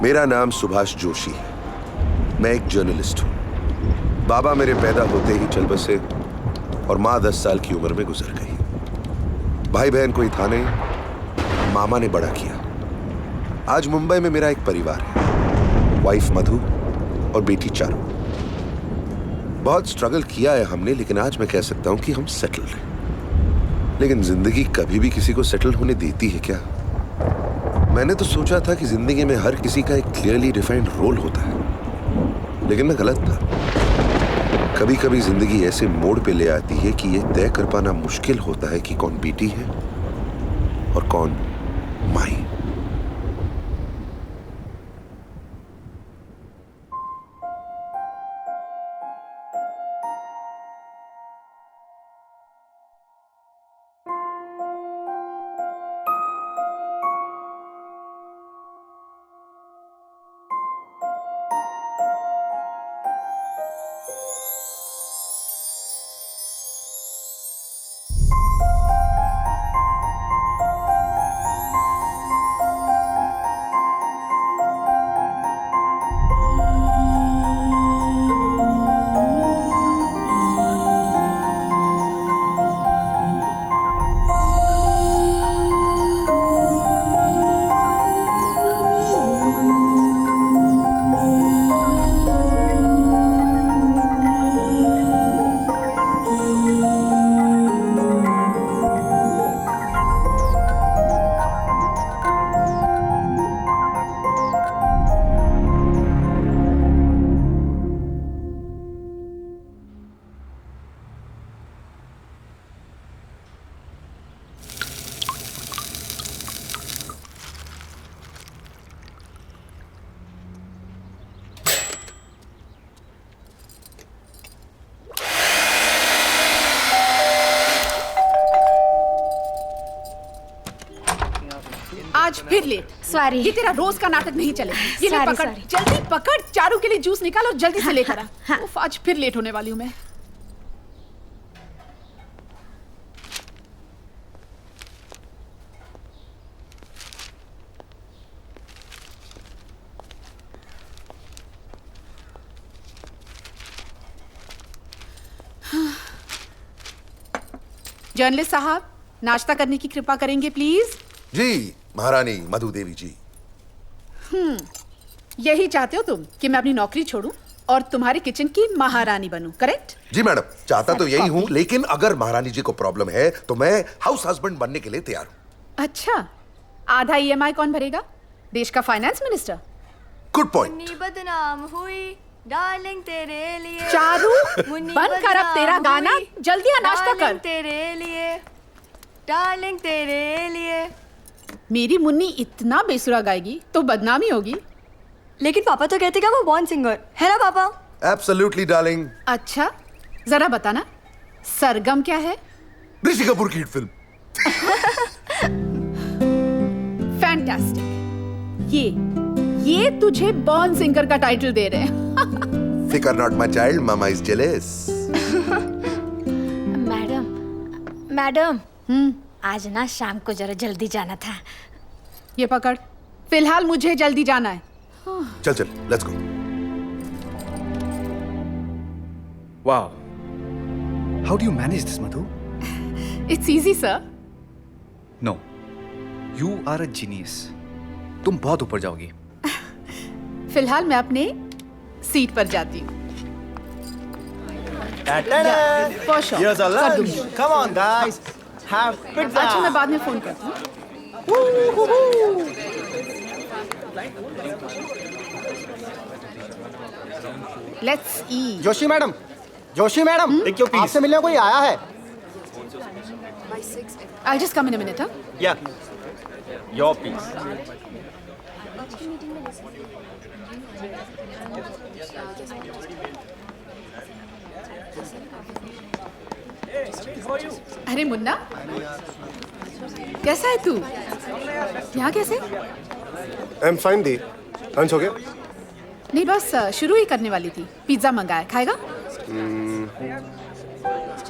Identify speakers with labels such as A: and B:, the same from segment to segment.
A: मेरा नाम सुभाष जोशी है। मैं एक जर्नलिस्ट हूँ। बाबा मेरे पैदा होते ही चल बसे और माँ 10 साल की उम्र में गुजर गई। भाई बहन कोई था नहीं, मामा ने बड़ा किया। आज मुंबई में मेरा एक परिवार है, वाइफ मधु और बेटी चारू। बहुत स्ट्रगल किया है हमने, लेकिन आज मैं कह सकता हूं कि हम सेटल्ड हैं। लेकिन जिंदगी कभी भी किसी को सेटल होने देती है क्या? मैंने तो सोचा था कि जिंदगी में हर किसी का एक क्लियरली डिफाइंड रोल होता है, लेकिन मैं गलत था। कभी कभी जिंदगी ऐसे मोड़ पे ले आती है कि यह तय कर पाना मुश्किल होता है कि कौन बेटी है और कौन माई।
B: आज फिर लेट।
C: सॉरी।
B: ये तेरा रोज का नाटक नहीं चलेगा। ये ले पकड़, जल्दी पकड़। चारू के लिए जूस निकाल और जल्दी से लेकर आ। उफ, आज फिर लेट होने वाली हूँ मैं। जर्नलिस्ट साहब, नाश्ता करने की कृपा करेंगे प्लीज।
A: जी महारानी मधु देवी जी।
B: यही चाहते हो तुम कि मैं अपनी नौकरी छोड़ूं और तुम्हारे किचन की महारानी बनूं, करेक्ट?
A: जी मैडम, चाहता तो यही हूँ, लेकिन अगर महारानी जी को प्रॉब्लम है तो मैं हाउस हस्बैंड बनने के लिए तैयार हूँ।
B: अच्छा, आधा EMI कौन भरेगा? देश का फाइनेंस मिनिस्टर।
A: Good point.
D: बदनाम हुई डार्लिंग तेरे लिए।
B: चारू, बंद कर अब तेरा गाना, जल्दी आ नाश्ता कर।
D: तेरे लिए डार्लिंग तेरे लिए।
B: मेरी मुन्नी इतना बेसुरा गाएगी तो बदनामी होगी।
D: लेकिन पापा तो कहते कि वो बॉर्न सिंगर है ना पापा?
A: Absolutely darling.
B: अच्छा, जरा बताना सरगम क्या है?
A: ऋषि कपूर की हिट फिल्म।
B: फैंटास्टिक। ये तुझे बॉर्न सिंगर का टाइटल दे रहे हैं।
A: फिकर not my child, mama is jealous.
C: Madam आज ना शाम को जरा जल्दी जाना था।
B: ये पकड़, फिलहाल मुझे जल्दी जाना है।
A: चल चल, let's go.
E: Wow. How do you manage this, Madhu?
B: It's easy, sir.
E: No. You are a genius. तुम बहुत ऊपर जाओगी।
B: फिलहाल मैं अपने सीट पर जाती हूँ। For sure.
F: Here's our
B: कर
F: lunch.
B: दूंगी।
F: Come on, guys. Have pizza.
B: अच्छा, मैं बाद में फोन करती हूँ। Let's eat.
F: जोशी मैडम, आपसे मिलने कोई आया है?
B: I'll just come in a minute, huh?
F: Yeah. Your piece.
B: अरे मुन्ना, कैसा है तू? यहाँ कैसे?
G: I am fine the. Lunch हो गया?
B: नहीं, बस शुरू ही करने वाली थी। पिज्जा मंगाया, खाएगा?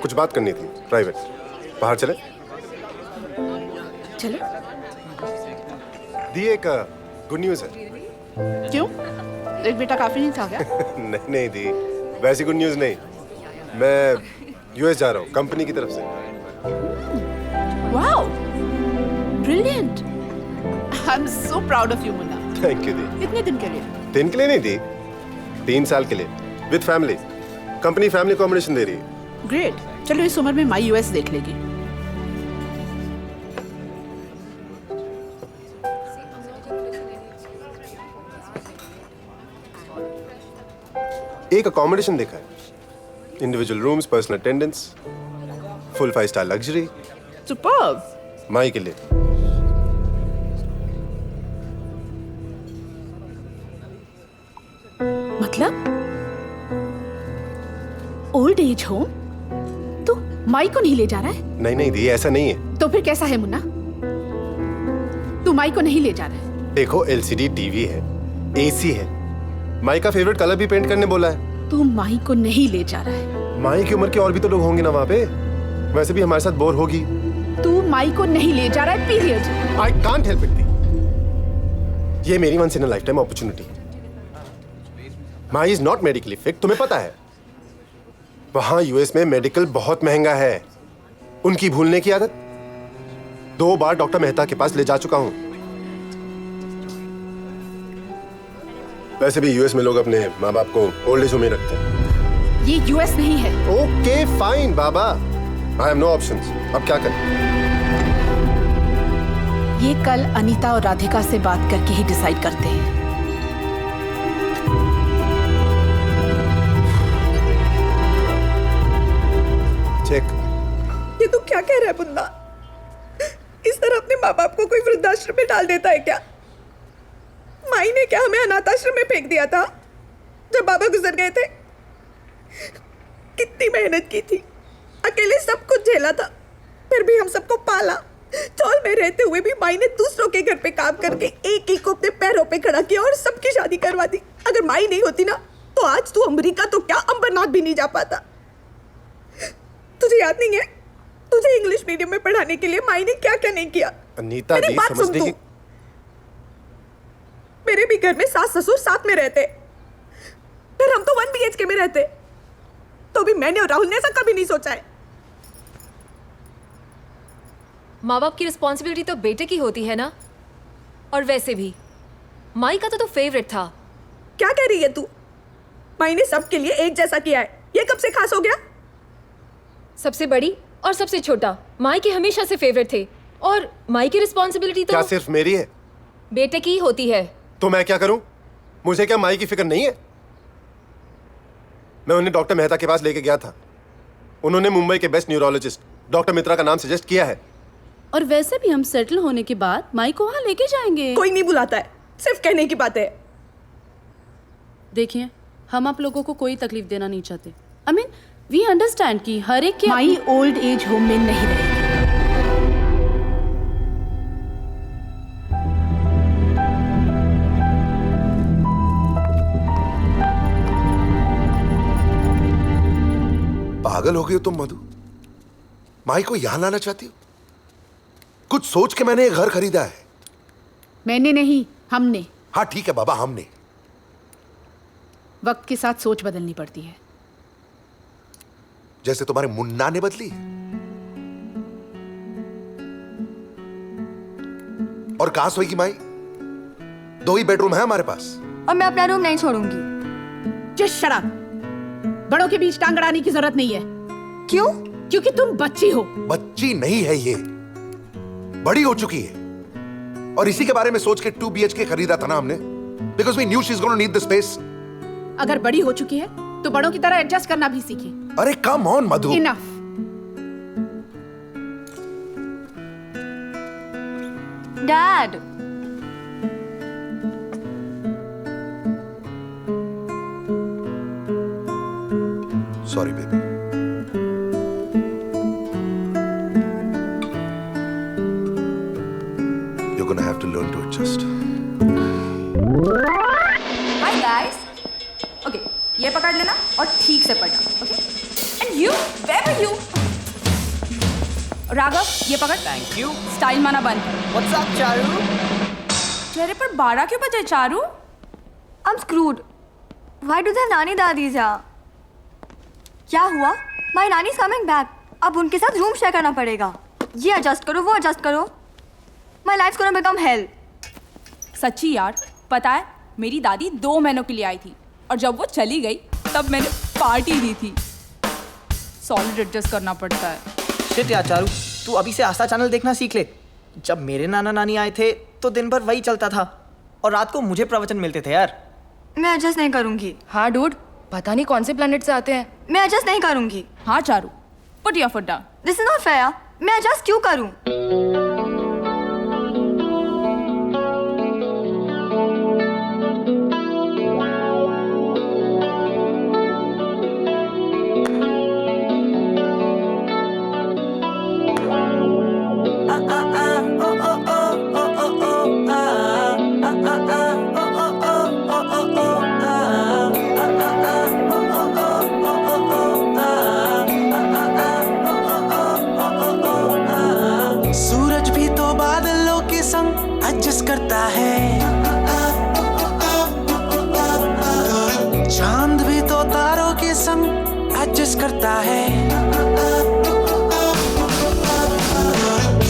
G: कुछ बात करनी थी, प्राइवेट। बाहर चले?
B: चलो।
G: दी, एक गुड न्यूज़ है।
B: क्यों? एक बेटा काफी नहीं था क्या?
G: नहीं नहीं दी, वैसी गुड न्यूज़ नहीं। मैं यूएस जा रहा हूँ कंपनी की तरफ से।
B: Wow, brilliant. I am so proud of you Munna.
G: Thank you दी।
B: कितने दिन के लिए?
G: दिन के लिए नहीं दी, 3 साल के लिए with family. Company family accommodation दे रही है।
B: ग्रेट। चलो इस उम्र में माई यूएस देख लेगी।
G: एक अकोमोडेशन देखा है, individual rooms, personal attendance, full 5 star luxury.
B: Superb.
G: माई के लिए।
B: मतलब ओल्ड एज होम? तो माई को नहीं ले जा रहा है?
G: नहीं नहीं दी, ऐसा नहीं है।
B: तो फिर कैसा है मुन्ना? तू माई को नहीं ले जा रहा है?
G: देखो एलसीडी टीवी है, एसी है, माई का फेवरेट कलर भी पेंट करने बोला है।
B: तू माई को नहीं ले जा रहा है?
G: माई की उम्र के और भी तो लोग होंगे ना वहाँ पे, वैसे भी हमारे साथ बोर होगी।
B: तू माई को नहीं ले जा रहा है, period.
G: I can't help it the, ये मेरी once in a life time opportunity. My is not medically fit, तुम्हें पता है। वहां यूएस में मेडिकल बहुत महंगा है। उनकी भूलने की आदत 2 बार डॉक्टर मेहता के पास ले जा चुका हूं। वैसे भी यूएस में लोग अपने माँ बाप को ओल्ड एज होम में रखते हैं।
B: ये यूएस नहीं है।
G: ओके फाइन बाबा, आई हैव नो ऑप्शंस। अब क्या करें?
B: ये कल अनीता और राधिका से बात करके ही डिसाइड करते हैं।
G: चेक।
D: ये तू क्या कह रहा है मुन्ना? इस तरह अपने माँ बाप को कोई वृद्धाश्रम में डाल देता है क्या? माई ने क्या हमें अनाथ आश्रम में फेंक दिया था जब बाबा गुजर गए थे? कितनी मेहनत की थी, अकेले सब कुछ झेला था, फिर भी हम सबको पाला। चौल में रहते हुए भी माई ने दूसरों के घर पे काम करके एक एक को अपने पैरों पे खड़ा किया और सबकी शादी करवा दी। अगर माई नहीं होती ना तो आज तू अमेरिका तो क्या अंबरनाथ भी नहीं जा पाता। तुझे याद नहीं है तुझे इंग्लिश मीडियम में पढ़ाने के लिए माई ने क्या क्या नहीं किया?
G: अनीता
D: मेरी
G: दी,
D: बात सुन
G: समझने
D: तू।
G: की।
D: मेरे भी घर में सास ससुर साथ में रहते, फिर हम तो 1 BHK में रहते, तो भी मैंने और राहुल ने ऐसा कभी नहीं सोचा है।
H: माँ बाप की रिस्पॉन्सिबिलिटी तो बेटे की होती है ना। और वैसे भी माई का तो फेवरेट था।
D: क्या कह रही है तू? माई ने सबके लिए एक जैसा किया है, ये कब से खास हो गया?
H: सबसे बड़ी और सबसे छोटा माई के हमेशा से फेवरेट थे, और माई की रिस्पॉन्सिबिलिटी
G: क्या
H: तो
G: सिर्फ मेरी है?
H: बेटे की ही होती है।
G: तो मैं क्या करूं? मुझे क्या माई की फिक्र नहीं है? मैं उन्हें डॉक्टर मेहता के पास लेके गया था। उन्होंने मुंबई के बेस्ट न्यूरोलॉजिस्ट डॉक्टर मित्रा का नाम सजेस्ट किया है।
I: और वैसे भी हम सेटल होने के बाद माई को वहां लेके जाएंगे।
D: कोई नहीं बुलाता है, सिर्फ कहने की बात है।
I: देखिए, हम आप लोगों को कोई तकलीफ देना नहीं चाहते। आई मीन वी अंडरस्टैंड कि हर एक की
B: माई ओल्ड एज होम में नहीं रहेगी।
A: पागल हो गई हो तुम मधु? माई को यहां लाना चाहती हो? कुछ सोच के मैंने ये घर खरीदा है।
B: मैंने नहीं, हमने।
A: हाँ ठीक है बाबा, हमने।
B: वक्त के साथ सोच बदलनी पड़ती है।
A: जैसे तुम्हारे मुन्ना ने बदली। और कहां सोएगी माई? 2 ही बेडरूम है हमारे पास।
D: और मैं अपना रूम नहीं छोड़ूंगी।
B: Just shut up. बड़ों के बीच टांग अड़ाने की जरूरत नहीं है।
D: क्यों?
B: क्योंकि तुम बच्ची हो।
A: बच्ची नहीं है ये, बड़ी हो चुकी है। और इसी के बारे में सोच के 2 BHK खरीदा था ना हमने, because we knew she is gonna need the space.
B: अगर बड़ी हो चुकी है तो बड़ों की तरह एडजस्ट करना भी सीखी।
A: अरे come on Madhu.
B: Enough.
D: Dad,
A: sorry baby. You're gonna have to learn to adjust.
D: Hi guys. Okay, ये पकड़ लेना और ठीक से पढ़ना। Okay? And you, where are you? Raghav, ये पकड़।
J: Thank you.
D: स्टाइल माना बंद कर।
J: What's up Charu?
D: चेहरे पर 12 क्यों बजे Charu?
J: I'm screwed. Why do they have नानी दादीज यहाँ? क्या हुआ? My nanny is coming back. अब उनके साथ रूम शेयर करना पड़ेगा. ये एडजस्ट करो, वो एडजस्ट करो. My life's gonna become hell.
I: सच्ची यार, पता है मेरी दादी 2 महीनों के लिए आई थी और जब वो चली गई तब मैंने पार्टी दी थी. सॉलिड एडजस्ट करना पड़ता है.
F: शिट यार चारू, तू अभी से आस्था चैनल देखना सीख ले. जब मेरे नाना नानी आए थे तो दिन भर वही चलता था और रात को मुझे प्रवचन मिलते थे यार.
J: मैं एडजस्ट नहीं करूंगी.
H: हाँ डूड, पता नहीं कौन से प्लेनेट से आते हैं.
J: मैं एडजस्ट नहीं करूंगी.
I: हाँ Charu, put your foot down.
J: This is not fair. मैं एडजस्ट क्यों करूं?
K: सूरज भी तो बादलों के संग एडजस्ट करता है, चांद भी तो तारों के संग एडजस्ट करता है,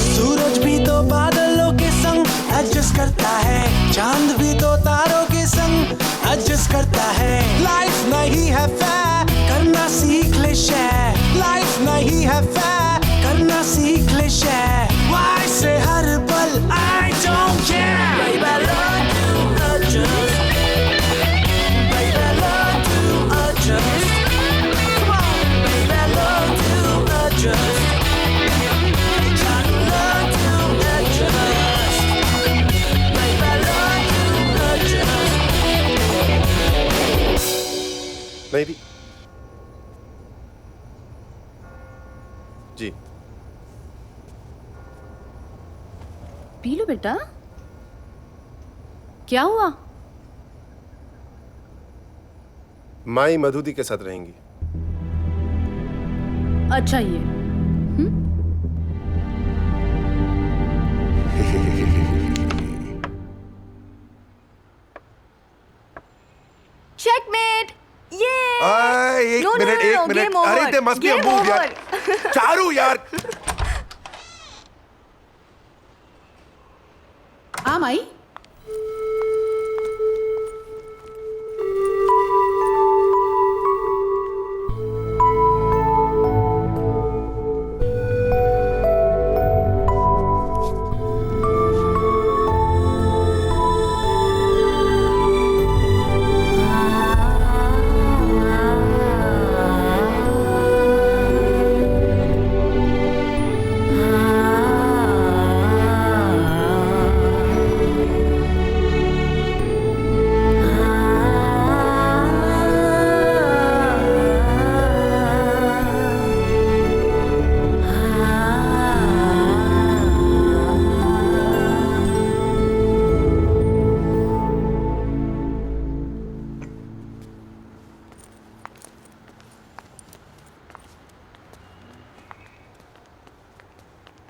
K: सूरज भी तो बादलों के संग एडजस्ट करता है, चांद भी तो तारों के संग एडजस्ट करता है. लाइफ नहीं है फेयर, करना सीख ले शेयर. लाइफ नहीं है फेयर, करना सीख ले शेयर. Why से हर पल I don't care. Baby learn to adjust. Baby learn to adjust. Come on, baby learn to adjust. Gotta learn to adjust. Baby learn to adjust.
G: Maybe. जी.
I: पी लो बेटा. क्या हुआ?
G: माई मधुदी के साथ रहेंगी.
I: अच्छा ये
J: चेकमेट. ये
A: एक
J: No, no,
A: minute,
J: no, no,
A: एक मिनट.
J: game over.
A: अरे ते मस्त
J: Game
A: मूव यार.
J: over.
A: चारू यार.
B: हाँ माई.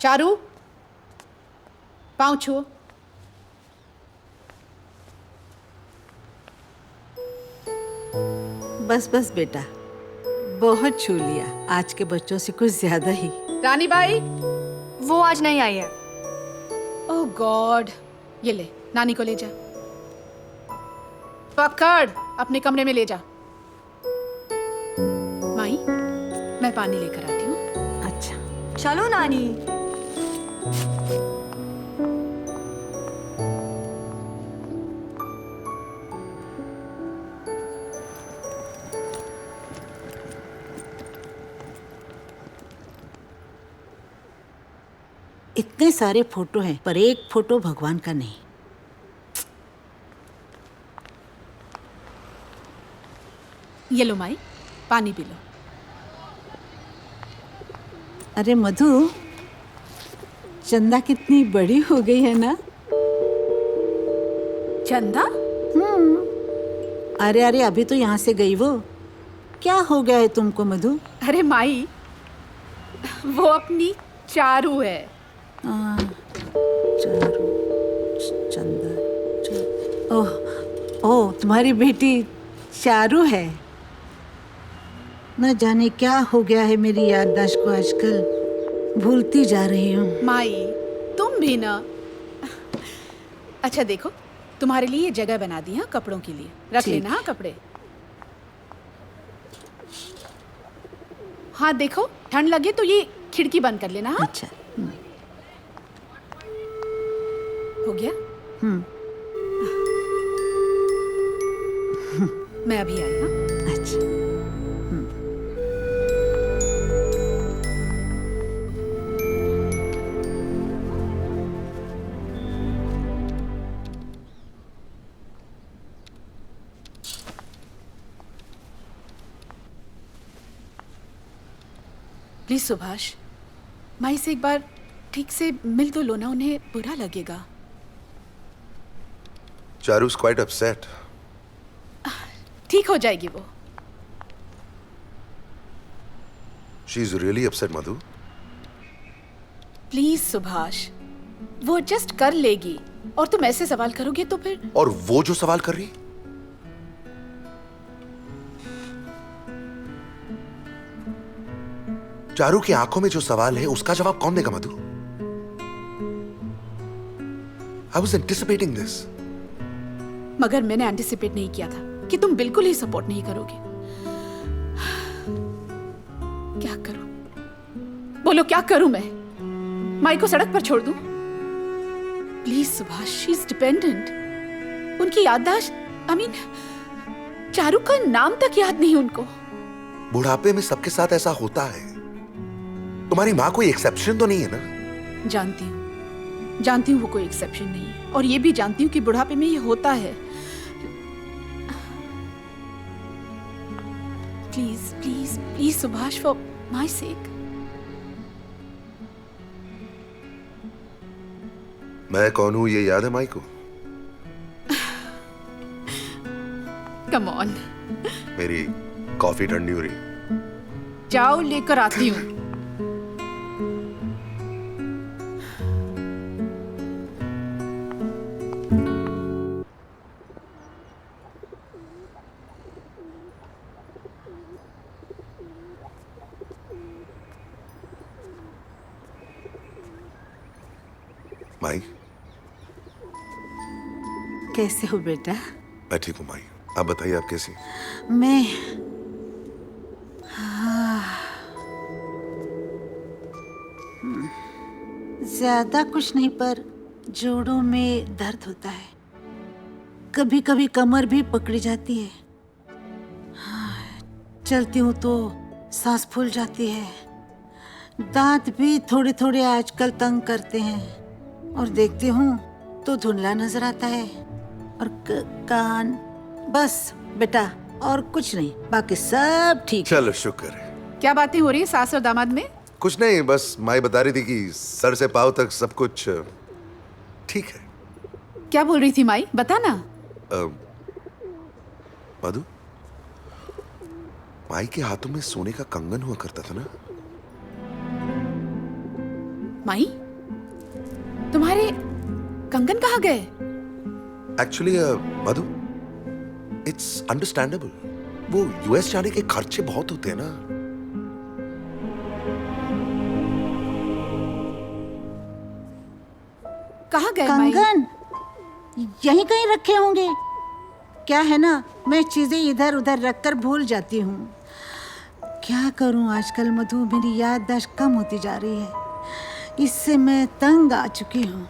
B: चारू, पाँव छुओ.
L: बस बस बेटा, बहुत छू लिया. आज के बच्चों से कुछ ज्यादा ही.
B: रानी बाई.
J: वो आज नहीं आई है.
B: ओह गॉड. ये ले, नानी को ले जा. पकड़, अपने कमरे में ले जा. माई, मैं पानी लेकर आती हूँ.
L: अच्छा.
J: चलो नानी.
L: इतने सारे फोटो हैं पर एक फोटो भगवान का नहीं.
B: ये लो माई, पानी पी लो.
L: अरे मधु, चंदा कितनी बड़ी हो गई है ना.
B: चंदा?
L: अरे अरे अभी तो यहाँ से गई वो. क्या हो गया है तुमको मधु?
B: अरे माई, वो अपनी चारू है.
L: चारू, चंदा, ओह ओ, तुम्हारी बेटी चारू है। न जाने क्या हो गया है मेरी याददाश्त को आजकल, भूलती जा रही हूँ।
B: माई तुम भी ना। अच्छा देखो, तुम्हारे लिए ये जगह बना दी है कपड़ों के लिए, रख
L: ठीक।
B: लेना हाँ कपड़े। हाँ देखो, ठंड लगे तो ये खिड़की बंद कर लेना हाँ।
L: अच्छा।
B: हो गया? मैं अभी आई हाँ।
L: अच्छा।
B: प्लीज सुभाष, माई से एक बार ठीक से मिल तो लो ना, उन्हें बुरा लगेगा।
A: चारू's quite upset.
B: ठीक हो जाएगी वो।
A: She's really upset, Madhu.
B: Please Subhash, वो एडजस्ट कर लेगी। और तुम ऐसे सवाल करोगे तो फिर।
A: और वो जो सवाल कर रही, चारू की आंखों में जो सवाल है उसका जवाब कौन देगा मधु? I was anticipating this.
B: मगर मैंने एंटिसिपेट नहीं किया था कि तुम बिल्कुल ही सपोर्ट नहीं करोगे। क्या करूं? बोलो क्या करूं मैं? माई को सड़क पर छोड़ दूं? Please Subhash, she is dependent. उनकी याददाश्त, चारू का नाम तक याद नहीं उनको।
A: बुढ़ापे में सबके साथ ऐसा होता है। तुम्हारी माँ कोई एक्सेप्शन तो नहीं है ना?
B: जानती हूँ वो कोई एक्सेप्शन नहीं है, और ये भी जानती हूँ कि बुढ़ापे में ये होता है। Please please please Subhash, for my सेक।
A: मैं कौन हूं ये याद है माई को?
B: Come on.
A: मेरी कॉफी ठंडी हो रही।
B: जाओ लेकर आती हूँ।
A: माई,
L: कैसे हो बेटा?
A: मैं ठीक हूँ माई, आप बताइए आप कैसी?
L: मैं ज्यादा कुछ नहीं, पर जोड़ों में दर्द होता है। कभी कभी कमर भी पकड़ी जाती है। चलती हूँ तो सांस फूल जाती है। दांत भी थोड़े थोड़े आजकल तंग करते हैं, और देखती हूँ तो धुंधला नजर आता है। और कान, बस बेटा, और कुछ नहीं, बाकी सब ठीक।
A: चलो शुक्र है।
B: क्या बातें हो रही है सास और दामाद में?
A: कुछ नहीं, बस माई बता रही थी कि सर से पाँव तक सब कुछ ठीक है।
B: क्या बोल रही थी माई, बता ना।
A: मधु, माई के हाथों में सोने का कंगन हुआ करता था ना?
B: माई, तुम्हारे कंगन कहाँ गए?
A: Actually Madhu, it's understandable. वो यूएस जाने के खर्चे बहुत होते हैं ना।
B: कहाँ गए माई?
L: कंगन यहीं कहीं रखे होंगे। क्या है ना, मैं चीजें इधर उधर रखकर भूल जाती हूँ। क्या करूँ आजकल मधु, मेरी याददाश्त कम होती जा रही है। इससे मैं तंग आ चुकी हूँ।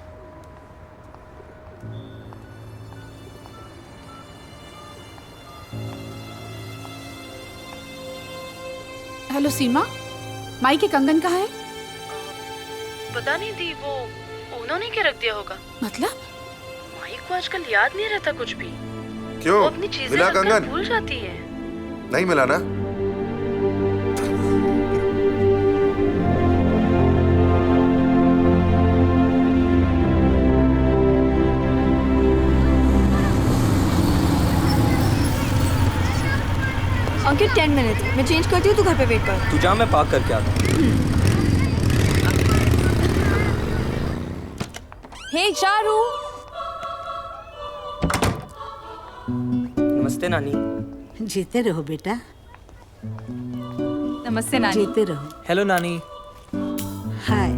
B: हेलो सीमा, माई के कंगन कहाँ है?
M: पता नहीं दी, वो उन्होंने क्या रख दिया होगा।
B: मतलब?
M: माई को आजकल याद नहीं रहता कुछ भी।
A: क्यों?
M: वो अपनी चीजें
A: मिला
M: रखकर
A: कंगन?
M: भूल जाती है।
A: नहीं मिला ना?
J: अंकित 10 मिनट, मैं चेंज करती हूँ, तू घर पे वेट कर।
F: तू जा, मैं पार्क करके आता हूँ।
I: हे चारू,
F: नमस्ते नानी।
L: जीते रहो बेटा,
I: नमस्ते नानी।
L: जीते रहो।
F: हेलो नानी।
L: हाय।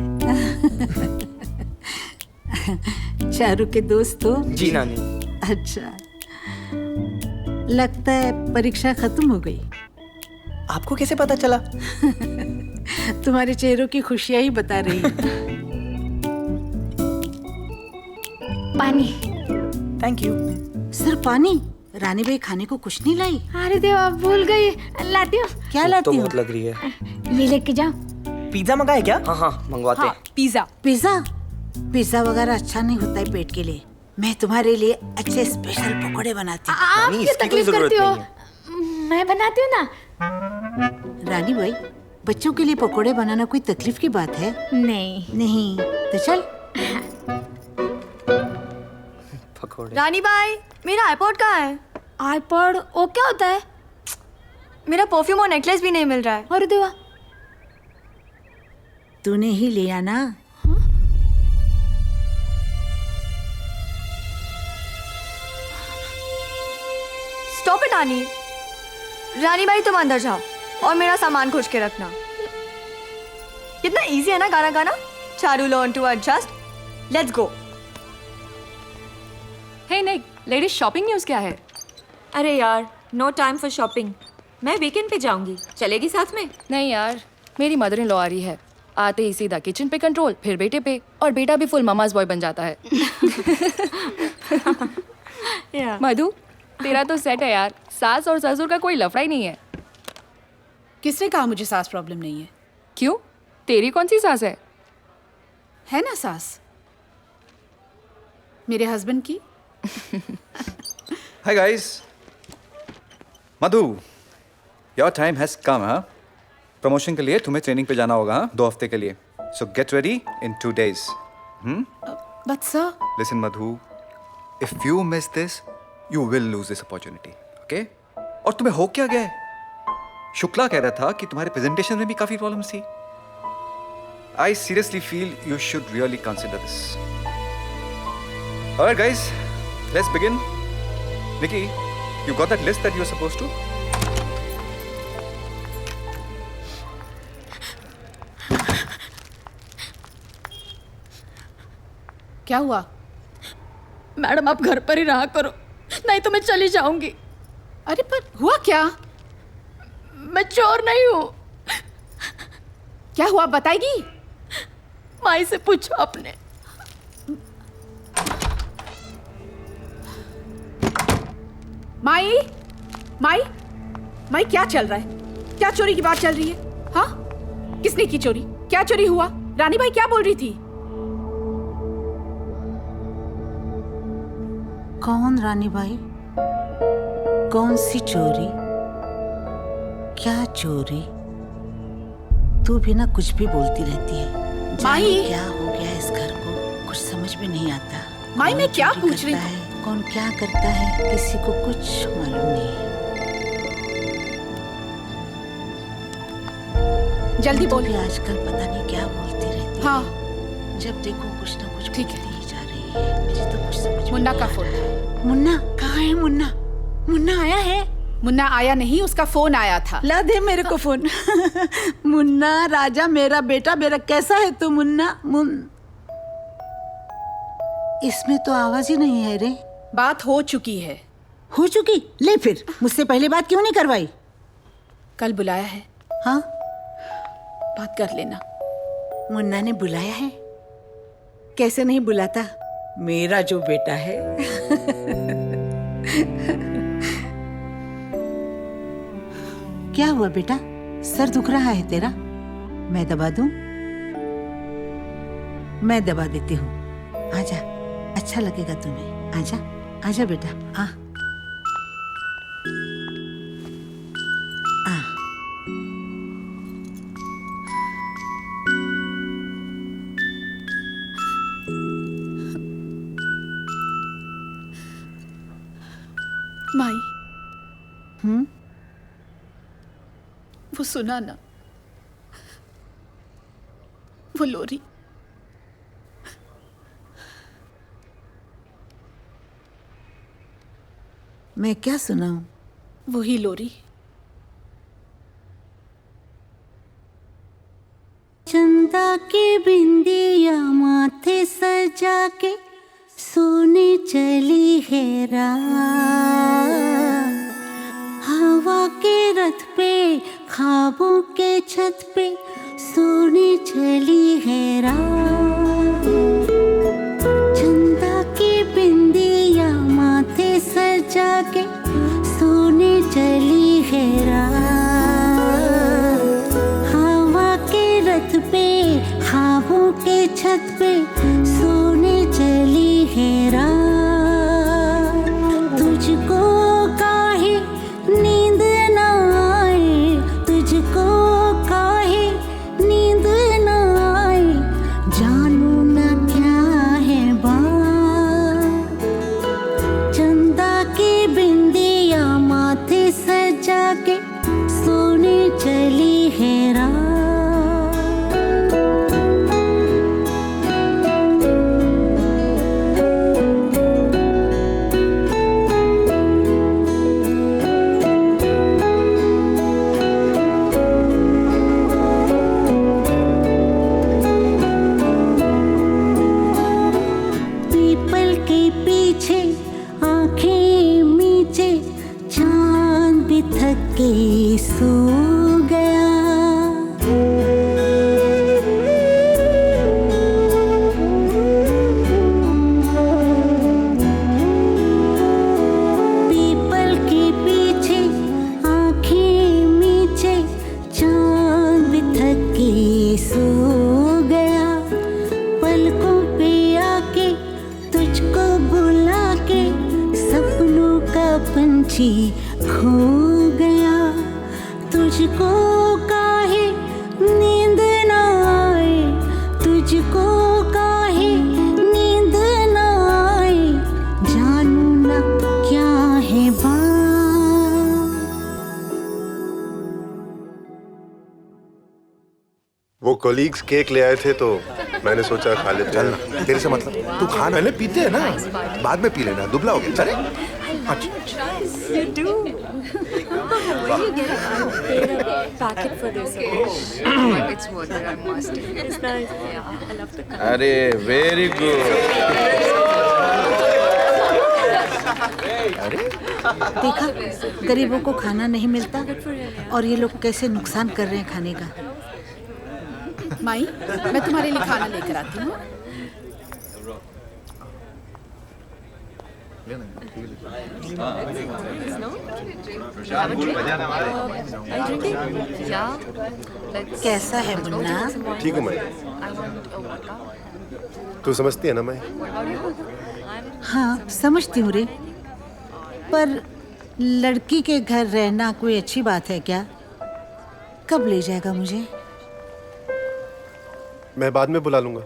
L: चारू के दोस्त हो?
F: जी नानी।
L: अच्छा, लगता है परीक्षा खत्म हो गई।
F: आपको कैसे पता चला?
L: तुम्हारे चेहरों की खुशियां ही बता रही।
C: पानी।
F: Thank you.
L: सिर्फ पानी? रानी भाई खाने को कुछ नहीं लाई?
C: अरे देवा, भूल गई। लाती हूँ।
L: क्या लाती
F: तो
L: हो?
F: बहुत लग रही है।
C: ये लेके जाओ।
F: पिज्जा मंगाए क्या? हाँ मंगवाते।
I: हाँ, पिज्जा।
L: पिज्जा? पिज्जा वगैरह अच्छा नहीं होता है पेट के लिए। मैं तुम्हारे लिए अच्छे स्पेशल पकोड़े बनाती हूँ।
C: आप क्यों तकलीफ करती हो? मैं बनाती हूँ ना।
L: रानी भाई, बच्चों के लिए पकोड़े बनाना कोई तकलीफ की बात है? नहीं तो चल।
F: पकोड़े।
J: रानी भाई, मेरा आईपॉड कहाँ है?
C: आईपॉड? वो क्या होता है?
J: मेरा परफ्यूम और नेकलेस भी नहीं मिल रहा है।
C: अरे देवा,
L: तूने ही लिया ना?
J: स्टॉप इट रानी। रानी भाई तुम अंदर जाओ और मेरा सामान खोज के रखना। कितना इजी है ना गाना गाना। Charu learn to adjust. Let's go.
H: Hey Nick, ladies shopping news क्या है?
N: अरे यार, नो टाइम फॉर शॉपिंग। मैं वीकेंड पे जाऊंगी, चलेगी साथ में?
H: नहीं यार, मेरी मदर इन लॉ आ रही है। आते ही सीधा किचन पे कंट्रोल, फिर बेटे पे, और बेटा भी फुल ममाज बॉय बन जाता है। मधु, तेरा तो सेट है यार। सास और ससुर का कोई लफड़ा ही नहीं है।
B: किसने कहा मुझे सास प्रॉब्लम नहीं है?
H: क्यों? तेरी कौन सी सास है?
B: है ना सास, मेरे हस्बैंड की।
E: Hi guys. Madhu, your time has come, हाँ? प्रमोशन के लिए तुम्हें ट्रेनिंग पे जाना होगा, हाँ? 2 हफ्ते के लिए. So get ready in 2 days.
B: But sir,
E: Listen, Madhu. If you miss this, you will lose this opportunity. Okay? और तुम्हें हो क्या गया है? शुक्ला कह रहा था कि तुम्हारे प्रेजेंटेशन में भी काफी प्रॉब्लम्स थी. I seriously feel you should really consider this. Alright, guys. Let's begin. Nikki, you got that list that you were supposed to?
B: क्या हुआ?
C: मैडम आप घर पर ही रहा करो, नहीं तो मैं चली जाऊंगी।
B: अरे पर हुआ क्या?
C: मैं चोर नहीं हूँ।
B: क्या हुआ बताएगी?
C: माई से पूछो अपने।
B: माई, माई, माई क्या चल रहा है? क्या चोरी की बात चल रही है? हाँ, किसने की चोरी? क्या चोरी हुआ? रानी भाई क्या बोल रही थी?
L: कौन रानी भाई? कौन सी चोरी? क्या चोरी? तू भी ना कुछ भी बोलती रहती है।
B: माई,
L: क्या हो गया इस घर को? कुछ समझ में नहीं आता।
B: माई मैं क्या पूछ रही हूँ?
L: कौन क्या करता है किसी को कुछ मालूम नहीं।
B: जल्दी बोल।
L: आजकल पता नहीं क्या बोलती रहती
B: हाँ।
L: है। जब देखो कुछ ना कुछ
B: ठीक
L: बोलती ही जा रही है। मुझे तो कुछ समझ
B: मुन्ना का फोन।
L: मुन्ना कहाँ है? मुन्ना मुन्ना आया है?
B: मुन्ना आया नहीं, उसका फोन आया था।
L: ला दे मेरे को फोन। मुन्ना राजा मेरा बेटा, मेरा कैसा है तू मुन्ना? इसमें तो आवाज ही नहीं है रे।
B: बात हो चुकी है।
L: हो चुकी? ले फिर मुझसे पहले बात क्यों नहीं करवाई?
B: कल बुलाया है।
L: हाँ,
B: बात कर लेना।
L: मुन्ना ने बुलाया है? कैसे नहीं बुलाता, मेरा जो बेटा है। क्या हुआ बेटा? सर दुख रहा है तेरा? मैं दबा दूं? मैं दबा देती हूँ। आजा, अच्छा लगेगा तुम्हें। आजा, आजा बेटा। आ
B: माई, वो सुना ना, वो लोरी।
L: मैं क्या सुनाऊं?
B: वही लोरी।
L: चंदा के बिंदिया माथे सजा के सोने चली है रात, हवा के रथ पे ख्वाबों के छत पे सोने चली है रात। चंदा की बिंदिया माथे सजा के सोने चली है रात, हवा के रथ पे ख्वाबों के छत पे सोने चली है रात। तुझको काहे नींद ना आए, तुझको काहे नींद ना आए, जानू ना क्या है बात। चंदा की बिंदिया माथे सजा के सोने चली है रात। पीपल के पीछे आंखें मीचे, चांद भी थक के सो गया। पीपल के पीछे आंखें मीचे, चांद भी थक के सो गया। पलकों पे आके तुझको बुला के सपनों का पंछी खो गया। तुझको काहे नींद ना आए, तुझको काहे नींद ना आए, जानू ना क्या है बात।
G: वो कोलीग्स केक ले आए थे तो मैंने सोचा खा लेते
A: चल ना, तेरे से मतलब। तू खा, पहले पीते हैं ना, बाद में पी लेना, दुबला हो गया। चले।
N: You do. Where do you get a packet for this? It's worth it, I must. It's nice. Yeah, I love the color.
O: अरे वेरी गुड।
L: देखा, गरीबों को खाना नहीं मिलता और ये लोग कैसे नुकसान कर रहे हैं खाने का।
B: माई, मैं तुम्हारे लिए खाना लेकर आती हूँ।
L: कैसा है मुन्ना?
G: ठीक हूँ मैं। तू समझती है ना मैं?
L: हाँ समझती हूँ रे, पर लड़की के घर रहना कोई अच्छी बात है क्या? कब ले जाएगा मुझे?
G: मैं बाद में बुला लूंगा।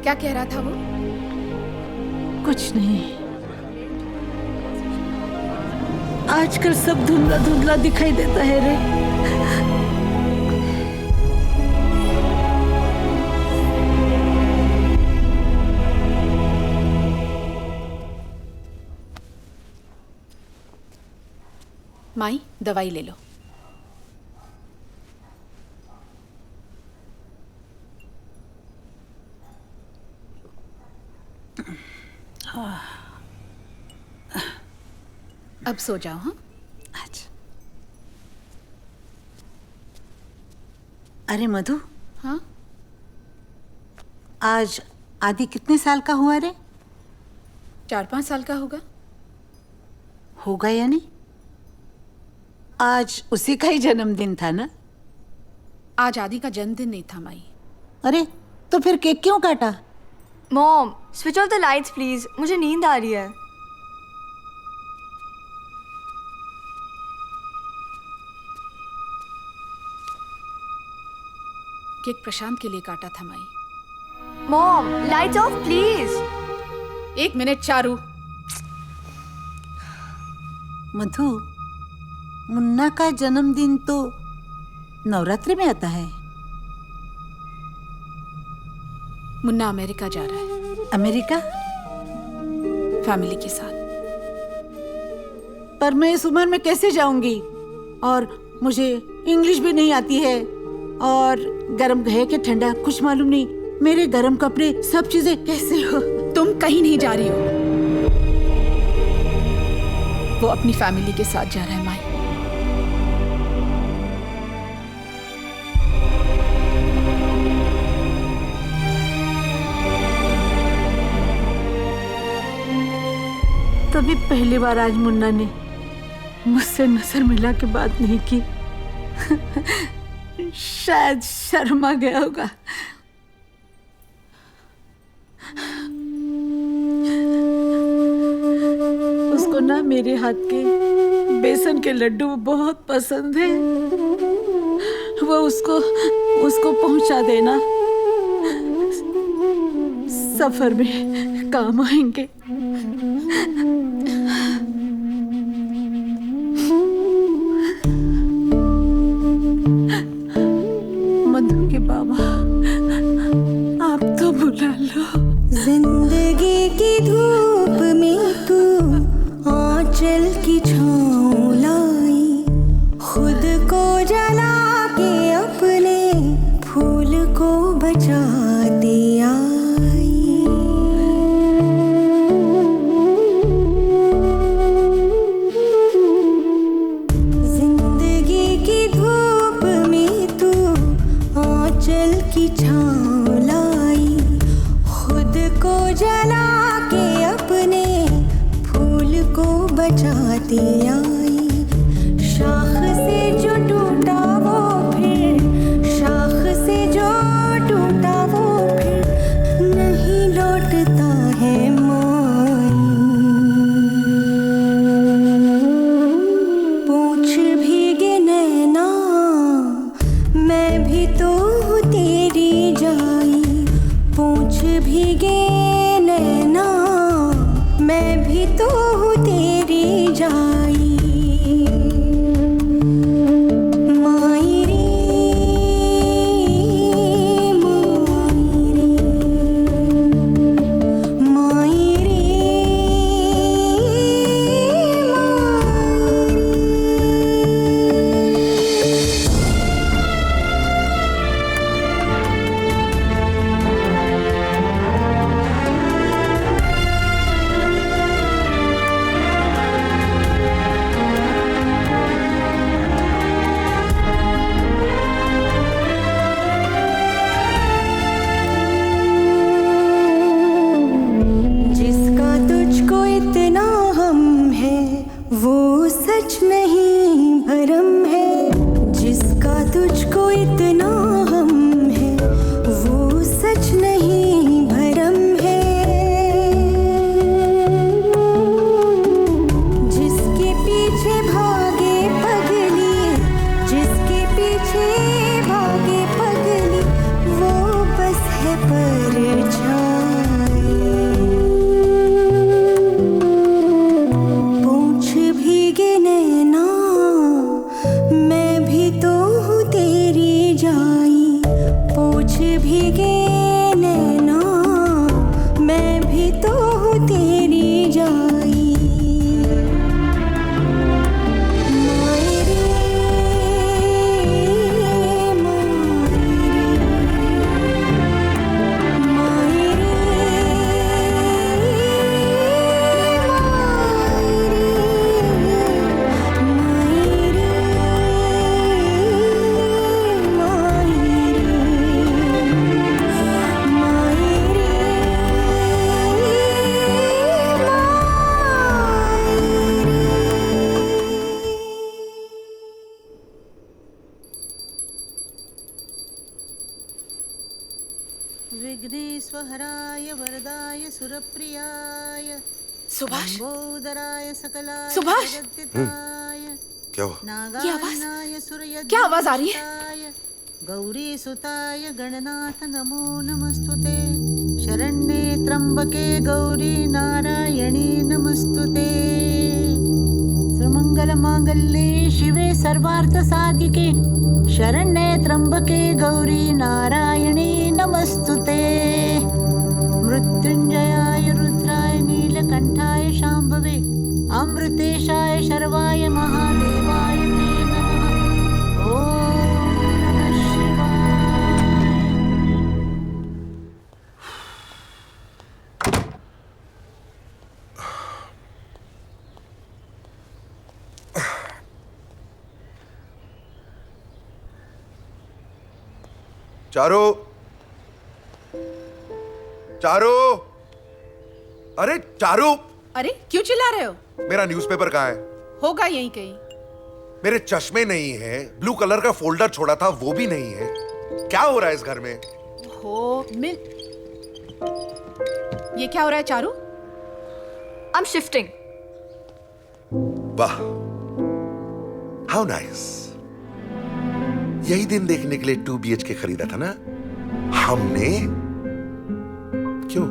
B: क्या कह रहा था वो?
L: कुछ नहीं, आजकल सब धुंधला धुंधला दिखाई देता है रे।
B: माई, दवाई ले लो। अब सो जाओ। हाँ,
L: अच्छा। अरे मधु।
B: हाँ,
L: आज आदि कितने साल का हुआ रे?
B: 4-5 साल का होगा।
L: होगा यानी आज उसी का ही जन्मदिन था ना?
B: आज आदि का जन्मदिन नहीं था माई।
L: अरे तो फिर केक क्यों काटा?
J: Mom, switch off the lights please, मुझे नींद आ रही है।
B: केक प्रशांत के लिए काटा था माई।
J: Mom, lights off please.
B: 1 minute Charu.
L: Madhu, Munna का जन्मदिन तो नवरात्रि में आता है।
B: मुन्ना अमेरिका जा रहा है।
L: अमेरिका?
B: फैमिली के साथ।
L: पर मैं इस उम्र में कैसे जाऊंगी? और मुझे इंग्लिश भी नहीं आती है, और गर्म है कि ठंडा कुछ मालूम नहीं। मेरे गर्म कपड़े सब चीजें कैसे हो?
B: तुम कहीं नहीं जा रही हो, वो अपनी फैमिली के साथ जा रहा है माई।
L: तभी पहली बार आज मुन्ना ने मुझसे नजर मिला के बात नहीं की। शायद शर्मा गया होगा। उसको ना मेरे हाथ के बेसन के लड्डू बहुत पसंद है। वो उसको पहुंचा देना, सफर में काम आएंगे। मधु के बाबा, आप तो बुला लो।
O: जिंदगी की धूप में तू आंचल की छाँव लाई, खुद को जला के अपने फूल को बचाती आई। जिंदगी की धूप में तू आंचल की छाँव लाई, खुद को जला के अपने फूल को बचाती आई। शाख से जो टूटा वो फिर, शाख से जो टूटा वो फिर नहीं लौटता है माई। पूछ भीगे नैना, मैं भी तो हूँ तेरी जाई। पूछ भीगे नैना, मैं भी तो हूँ तेरी जाई। माई रे, माई रे, जिसका तुझको इतना हम है वो सच नहीं भरम है। जिसका तुझको इतना हम है वो सच नहीं भरम है। जिसके पीछे भागे पगली, जिसके पीछे भागे पगली, वो बस है परछाई। पूछ भीगे नैना, मैं भी तो हूँ तेरी जाई। पूछ भीगे नैना, मैं भी तो हूँ तेरी जाई। माई रे, माई रे,
L: विघ्नेश्वराय वरदाय सुरप्रियाय
B: सुभाष,
L: लंबोदराय सकलाय
B: सुभाष!
L: जगद्दिताय
A: क्या हुआ?
B: ये आवाज?
L: नागाय सूर्यदेवाय
B: क्या आवाज आ रही है?
L: गौरी सुताय गणनाथ नमो नमस्तुते। शरण्ये त्र्यंबके गौरी नारायणी नमस्तुते। मंगल मांगल्ये शिवे सर्वार्थ साधिके शरण्ये त्र्यंबके गौरी नारायणी नमस्तुते। मृत्युंजयाय रुद्राय नीलकंठाय शांभवे अमृतेशाय शर्वाय महादेवाय ते नमः। ओम नमः शिवाय।
A: चारू, चारू, अरे चारू,
B: अरे क्यों चिल्ला रहे हो?
A: मेरा न्यूज़पेपर कहाँ है?
B: होगा यहीं कहीं।
A: मेरे चश्मे नहीं है, ब्लू कलर का फोल्डर छोड़ा था वो भी नहीं है। क्या हो रहा है इस घर में?
B: हो मिल, ये क्या हो रहा है चारू?
J: I'm shifting.
A: वाह, हाउ नाइस। यही दिन देखने के लिए 2 BHK खरीदा था ना हमने? क्यों?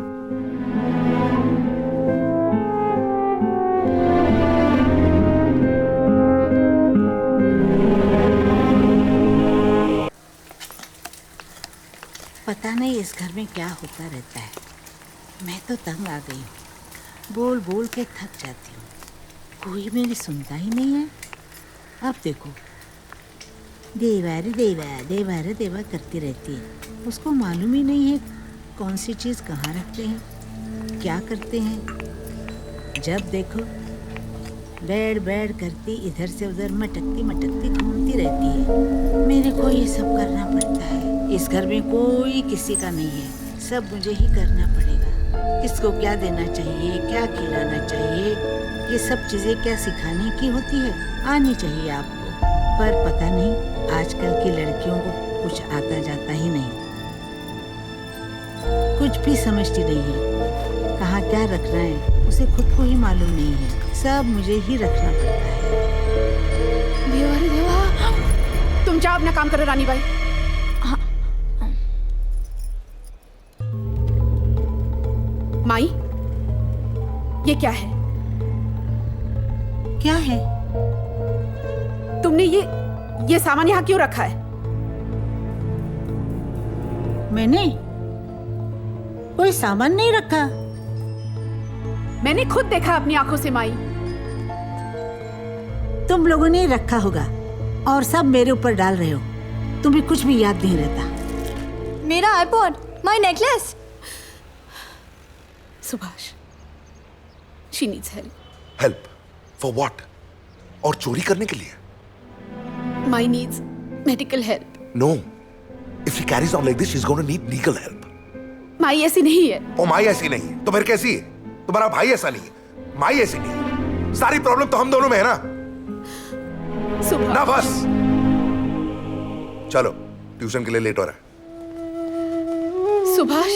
L: पता नहीं इस घर में क्या होता रहता है। मैं तो तंग आ गई हूँ, बोल बोल के थक जाती हूँ। कोई मेरी सुनता ही नहीं है। अब देखो, देवा रे देवा, देवा रे देवा करती रहती है। उसको मालूम ही नहीं है कौन सी चीज़ कहाँ रखते हैं, क्या करते हैं। जब देखो बैठ बैठ करती इधर से उधर मटकती मटकती घूमती रहती है। मेरे को ये सब करना पड़ता है। इस घर में कोई किसी का नहीं है, सब मुझे ही करना पड़ेगा। किसको क्या देना चाहिए, क्या खिलाना चाहिए, ये सब चीज़ें क्या सिखाने की होती है, आनी चाहिए आपको। पर पता नहीं आजकल की लड़कियों को कुछ आता जाता ही नहीं, कुछ भी समझती नहीं है। कहाँ क्या रखना है उसे खुद को ही मालूम नहीं है, सब मुझे ही रखना पड़ता है।
B: देवा रे देवा, तुम जाओ अपना काम करो रानी बाई। माई, ये क्या है?
L: क्या है?
B: तुमने ये सामान यहाँ क्यों रखा है?
L: मैंने कोई सामान नहीं रखा।
B: मैंने खुद देखा अपनी आंखों से माई।
L: तुम लोगों ने रखा होगा और सब मेरे ऊपर डाल रहे हो। तुम्हें कुछ भी याद नहीं रहता।
J: मेरा iPod, my necklace.
B: Subhash, she needs help.
A: Help for what? और चोरी करने के लिए?
B: माई needs medical help.
A: No, if she carries on like this she is gonna need legal help.
B: माई ऐसी नहीं है।
A: ओ माई ऐसी नहीं है तो फिर कैसी है? तुम्हारा भाई ऐसा नहीं है, माई ऐसी नहीं है। सारी प्रॉब्लम तो हम दोनों में है ना।
B: सुभाष।
A: ना बस, चलो ट्यूशन के लिए लेट हो रहा है।
B: सुभाष,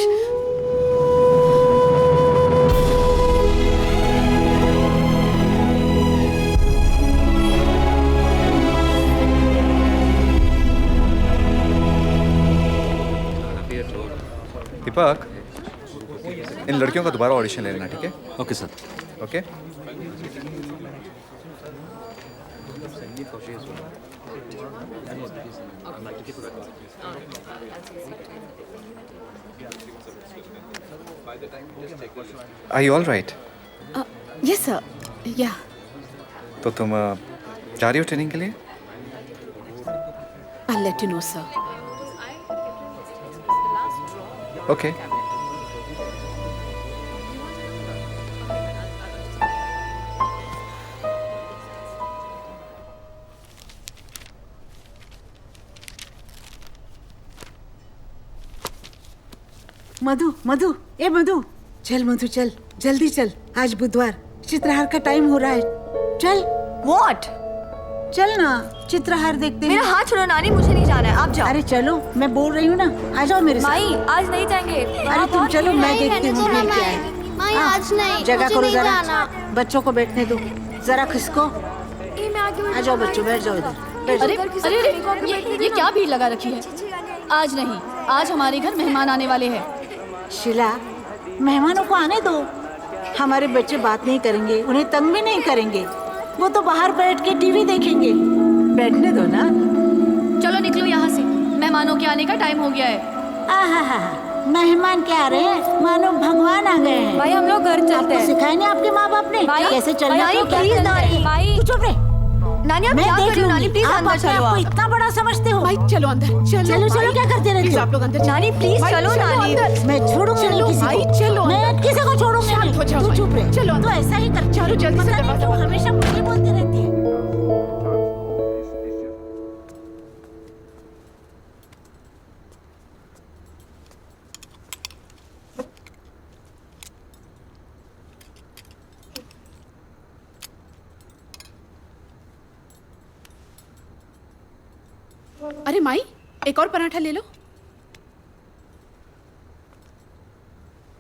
E: दीपक, इन लड़कियों का दोबारा ऑडिशन ले लेना, ठीक है?
P: Okay sir.
E: Okay. Are you all right?
B: yes sir, yeah.
E: तो तुम जा रही हो ट्रेनिंग के लिए?
B: I'll let you know sir.
E: Okay.
L: Madhu, Madhu, ए मधु, चल मधु चल, जल्दी चल। आज बुधवार, चित्रहार का टाइम हो रहा है। चल।
J: What?
L: चल ना, चित्रहार देखते हैं।
J: मेरा हाथ छोड़ो नानी, मुझे नहीं जाना है, आप जाओ।
L: अरे चलो, मैं बोल रही हूँ ना, आ जाओ मेरे साथ।
J: माई, आज नहीं जाएंगे।
L: अरे तुम चलो, मैं देखती हूँ क्या है।
C: माई,
L: हाँ,
C: आज नहीं,
L: जगह
C: मुझे
L: करो
C: नहीं
L: जरा,
C: जाना।
L: बच्चों को बैठने दो, जरा खिसको। आ जाओ बच्चों, बैठ जाओ इधर।
Q: अरे अरे, ये क्या भीड़ लगा रखी है? आज नहीं, आज हमारे घर मेहमान आने वाले हैं।
L: शीला, मेहमानों को आने दो। हमारे बच्चे बात नहीं करेंगे, उन्हें तंग भी नहीं करेंगे। वो तो बाहर बैठ के टीवी देखेंगे, बैठने दो ना।
Q: चलो निकलो यहाँ से, मेहमानों के आने का टाइम हो गया है।
L: आहा, मेहमान क्या आ रहे हैं, मानो भगवान आ गए हैं।
N: भाई हम लोग घर चलते हैं।
L: सिखाए नहीं आपके माँ बाप ने कैसे चलना है, क्या करना है। तू चुप रहे।
Q: नानी आप
L: मैं
Q: क्या
L: देख
Q: कर रही हो?
L: लूंगी।
Q: नानी प्लीज
L: आप
Q: अंदर
L: अपने
Q: चलो।
L: आप को
Q: आप
L: इतना बड़ा समझते हो।
B: भाई चलो अंदर, चलो
L: चलो चलो, क्या करते रहते
B: प्लीज
L: हो?
B: आप लोग अंदर।
Q: नानी प्लीज
B: भाई,
Q: चलो नानी।
B: अंदर।
L: मैं छोड़ूंगी नहीं किसी
B: भाई,
L: को।
B: चलो
L: मैं
B: अंदर।
L: किसी को छोड़ूंगी
B: शांत हो
L: नहीं।
B: जाओ
L: तू
B: भाई।
L: चुप रहे।
B: चलो
L: तो
B: अंदर।
L: ऐसा ही कर।
B: चलो जल्दी से
L: पता नहीं
B: दरवाजा
L: क्यों
B: बंद।
L: हमेशा मुझे बोलती रहती है।
B: अरे माई, एक और पराठा ले लो।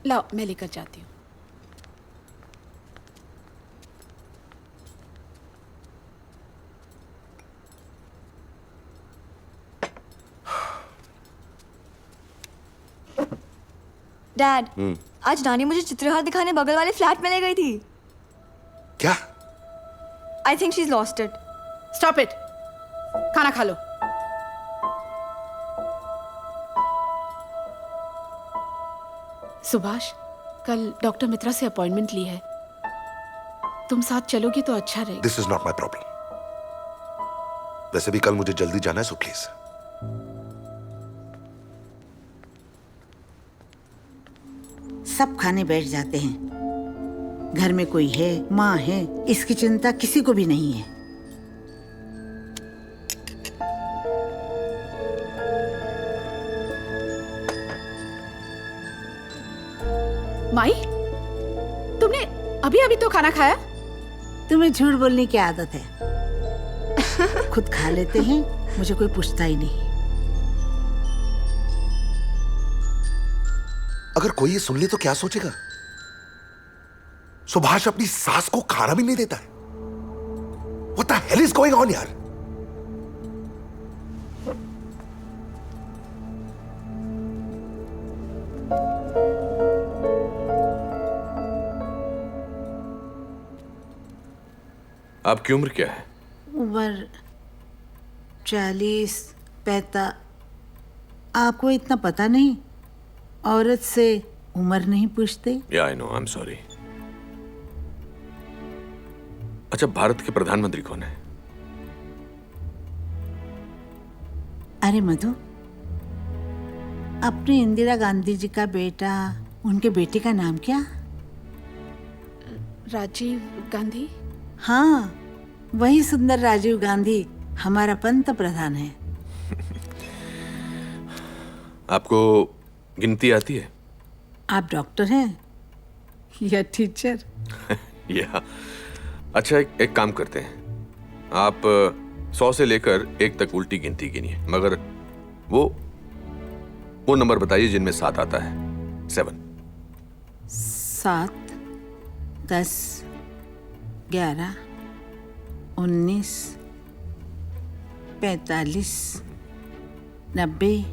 B: लाओ, मैं लेकर जाती हूँ।
J: डैड, आज नानी मुझे चित्रहार दिखाने बगल वाले फ्लैट में ले गई थी।
A: क्या?
J: I think she is lost it.
B: Stop it, खाना खा लो। सुभाष, कल डॉक्टर मित्रा से अपॉइंटमेंट ली है, तुम साथ चलोगी तो अच्छा रहेगा।
A: This is not my problem. वैसे भी कल मुझे जल्दी जाना है, सो प्लीज।
L: सब खाने बैठ जाते हैं। घर में कोई है, माँ है, इसकी चिंता किसी को भी नहीं है।
B: माई, तुमने अभी अभी तो खाना खाया।
L: तुम्हें झूठ बोलने की आदत है। खुद खा लेते हैं, मुझे कोई पूछता ही नहीं।
A: अगर कोई ये सुन ले तो क्या सोचेगा? सुभाष अपनी सास को खाना भी नहीं देता है। What the hell is going on यार?
P: आपकी उम्र क्या है?
L: उम्र 40, 45। आपको इतना पता नहीं? औरत से उम्र नहीं पूछते।
P: या I know, I am sorry. अच्छा, भारत के प्रधानमंत्री कौन है?
L: अरे मधु, अपनी इंदिरा गांधी जी का बेटा, उनके बेटे का नाम क्या?
B: राजीव गांधी।
L: हाँ, वही सुंदर राजीव गांधी हमारा पंत प्रधान है।
P: आपको गिनती आती है?
L: आप डॉक्टर हैं या टीचर?
P: या अच्छा, एक काम करते हैं। आप 100 से लेकर 1 तक उल्टी गिनती गिनिए, मगर वो नंबर बताइए जिनमें 7 आता है। 7।
L: 7, 10, 11, 19, 45, 90।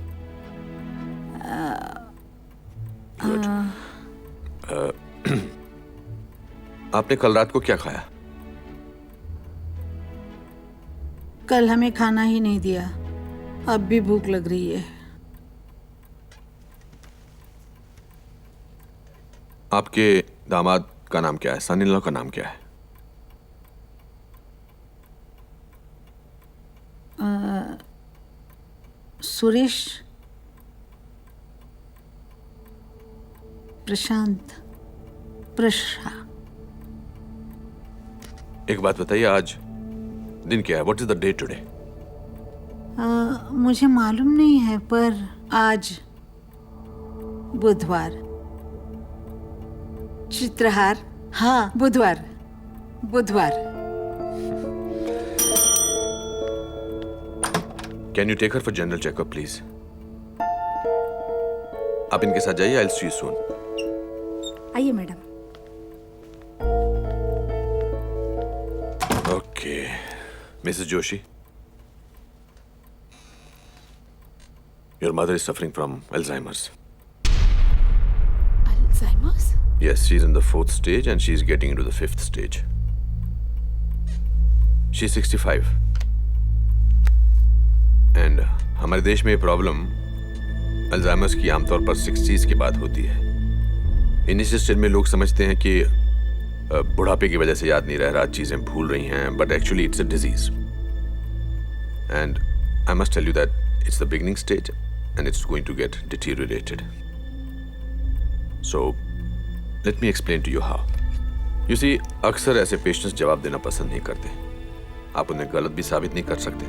P: आपने कल रात को क्या खाया?
L: कल हमें खाना ही नहीं दिया, अब भी भूख लग रही है।
P: आपके दामाद का नाम क्या है? सन इन लॉ का नाम क्या है?
L: सुरेश, प्रशांत, प्रशा।
P: एक बात बताइए, आज दिन क्या है? What is the day today?
L: मुझे मालूम नहीं है, पर आज बुधवार। चित्रहार, हाँ बुधवार।
P: Can you take her for general checkup please? आप इनके साथ जाइए। I will see you soon.
L: आइए madam.
P: Okay, Mrs Joshi, your mother is suffering from Alzheimer's.
B: Alzheimer's?
P: Yes, she's in the 4th stage and she's getting into the 5th stage. She 65 and हमारे देश में ये problem Alzheimer's की आमतौर पर 60s के बाद होती है। इनिशियल स्टेज में लोग समझते हैं कि बुढ़ापे की वजह से याद नहीं रह रहा, चीजें भूल रही हैं, but actually it's a disease and I must tell you that it's the beginning stage and it's going to get deteriorated. So let me explain to you how. You see, अक्सर ऐसे पेशेंट्स जवाब देना पसंद नहीं करते। आप उन्हें गलत भी साबित नहीं कर सकते,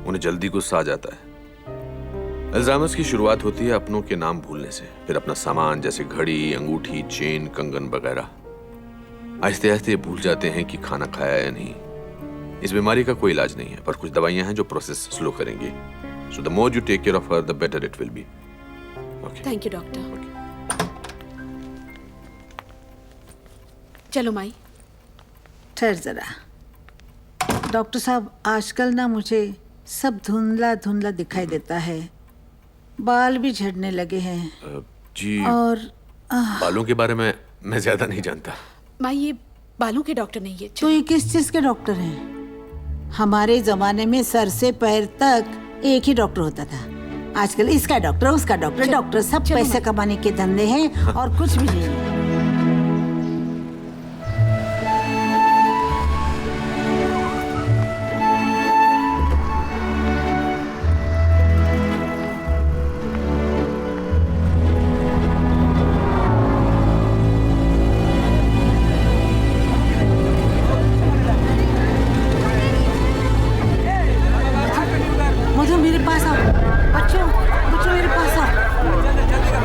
P: उन्हें जल्दी गुस्सा आ जाता है। अल्जाइमर्स की शुरुआत होती है अपनों के नाम भूलने से, फिर अपना सामान जैसे घड़ी, अंगूठी, चेन, कंगन वगैरह आहिस्ते आहिस्ते भूल जाते हैं कि खाना खाया या नहीं। इस बीमारी का कोई इलाज नहीं है, पर कुछ दवाइयां हैं जो प्रोसेस स्लो करेंगी। So the more you take care of her the better it will be.
B: Thank you doctor. चलो माई।
L: ठहर जरा। डॉक्टर साहब, आजकल ना मुझे सब धुंधला धुंधला दिखाई देता है, बाल भी झड़ने लगे हैं।
P: जी,
L: और
P: बालों के बारे में मैं ज्यादा नहीं जानता।
B: माई, ये बालों के डॉक्टर नहीं है।
L: तो ये किस चीज के डॉक्टर हैं? हमारे जमाने में सर से पैर तक एक ही डॉक्टर होता था। आजकल इसका डॉक्टर, उसका डॉक्टर, डॉक्टर सब पैसे कमाने के धंधे हैं और कुछ भी नहीं है। मधु, मेरे पास आओ। बच्चों, बच्चों मेरे पास आओ।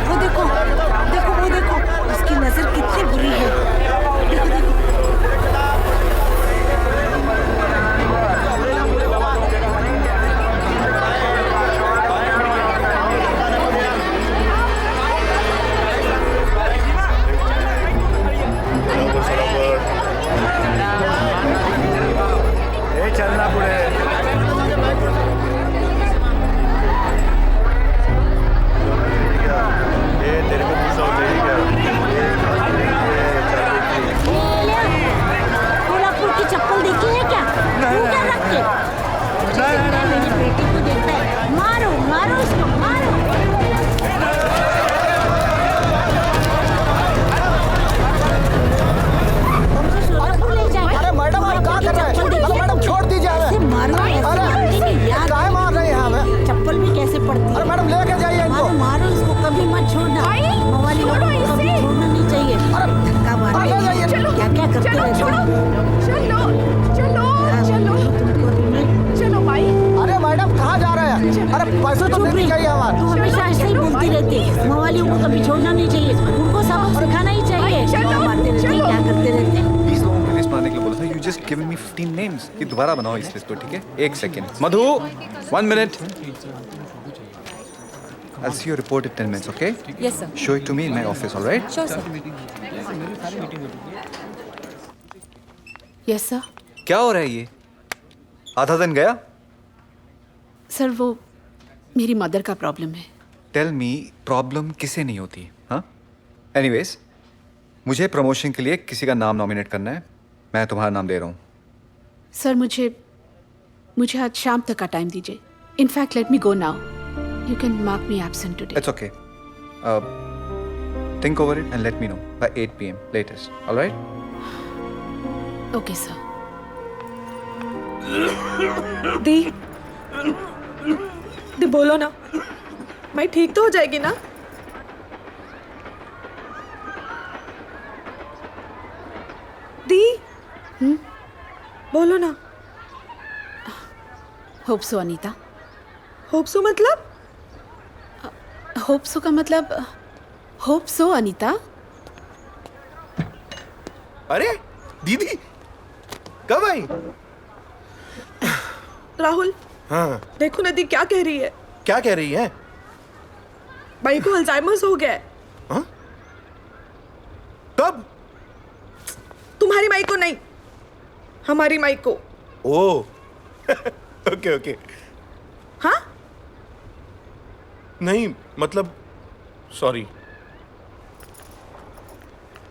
L: वो देखो, देखो, वो देखो, उसकी नजर कितनी बुरी है। देखो, देखो।
R: चलना पुढे।
L: कोल्हापुर की चप्पल देखी है क्या? तू क्या रखते? मेरी बेटी को देखता है। मारो, मारो इसको, मारो।
F: अरे मैडम, आप क्या कर रहे हैं? अरे मैडम, छोड़ दीजिए हमें।
L: मारो,
F: काय मार रहे हैं हमें?
L: चप्पल भी कैसे पड़ती है?
F: अरे मैडम, लेके जाइए इनको।
L: मारो इसको, कभी मत छोड़ना। मवाली लोगों को कभी छोड़ना नहीं चाहिए। धक्का मारते हैं, क्या क्या करते हैं।
B: चलो चलो माई।
F: अरे मैडम, कहाँ जा रहे हैं? अरे पैसे तो देने चाहिए हमारे।
L: तू हमेशा ऐसे ही बोलती रहती है। मवालियों को कभी छोड़ना नहीं चाहिए, उनको सबक सिखाना ही चाहिए। मारते रहते, क्या करते रहते।
E: 20 लोगों की लिस्ट बनाने के लिए बोला था। You just given me 15 names. ये दोबारा बनाओ इस लिस्ट को, ठीक है? 1 second. Madhu, 1 minute. I'll see your report in 10 minutes, okay?
H: Yes, sir.
E: Show it to me in my office, all right?
H: Sure, sir.
B: Yes sir.
E: क्या हो रहा है ये? आधा दिन गया?
B: सर, वो मेरी मदर का प्रॉब्लम है।
E: टेल मी, प्रॉब्लम किसे नहीं होती? हाँ? एनीवेज, मुझे प्रमोशन के लिए किसी का नाम नॉमिनेट करना है। मैं तुम्हारा नाम दे रहा हूँ।
B: सर, मुझे आज शाम तक का टाइम दीजिए। In fact let me go now. You can mark me absent today.
E: It's okay. Think over it and let me know by 8 p.m. latest. All right?
B: Okay, sir.
D: दी बोलो ना, मैं ठीक तो हो जाएगी ना? दी, बोलो ना।
B: Hope so Anita.
D: Hope so मतलब?
B: होप सो का मतलब होप सो अनीता।
G: अरे दीदी, कब आई?
D: राहुल,
G: हाँ,
D: देखो ना दी क्या कह रही है।
G: क्या कह रही है?
D: भाई को अल्जाइमर्स हो गया है।
G: हाँ? कब?
D: तुम्हारी माई को नहीं, हमारी माई को।
G: ओ ओके ओके।
D: हाँ?
G: नहीं, मतलब सॉरी।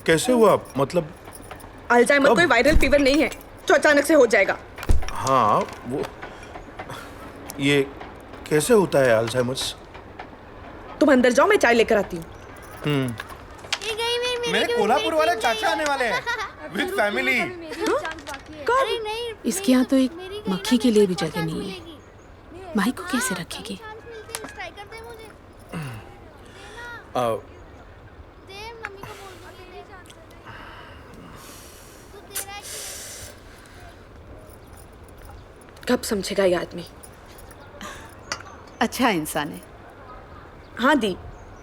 G: कैसे हुआ? मतलब
D: अल्जाइमर कोई वायरल फीवर नहीं है जो अचानक से हो जाएगा।
R: हाँ वो ये कैसे होता है अल्जाइमर्स?
D: तुम अंदर जाओ, मैं चाय लेकर आती हूँ।
R: मेरे कोल्हापुर वाले चाचा आने वाले हैं विद फैमिली।
B: इसके यहाँ तो एक मक्खी के लिए भी जगह नहीं है। माई को कैसे रखेगी?
D: कब समझेगा ये आदमी?
B: अच्छा इंसान है।
D: हाँ दी,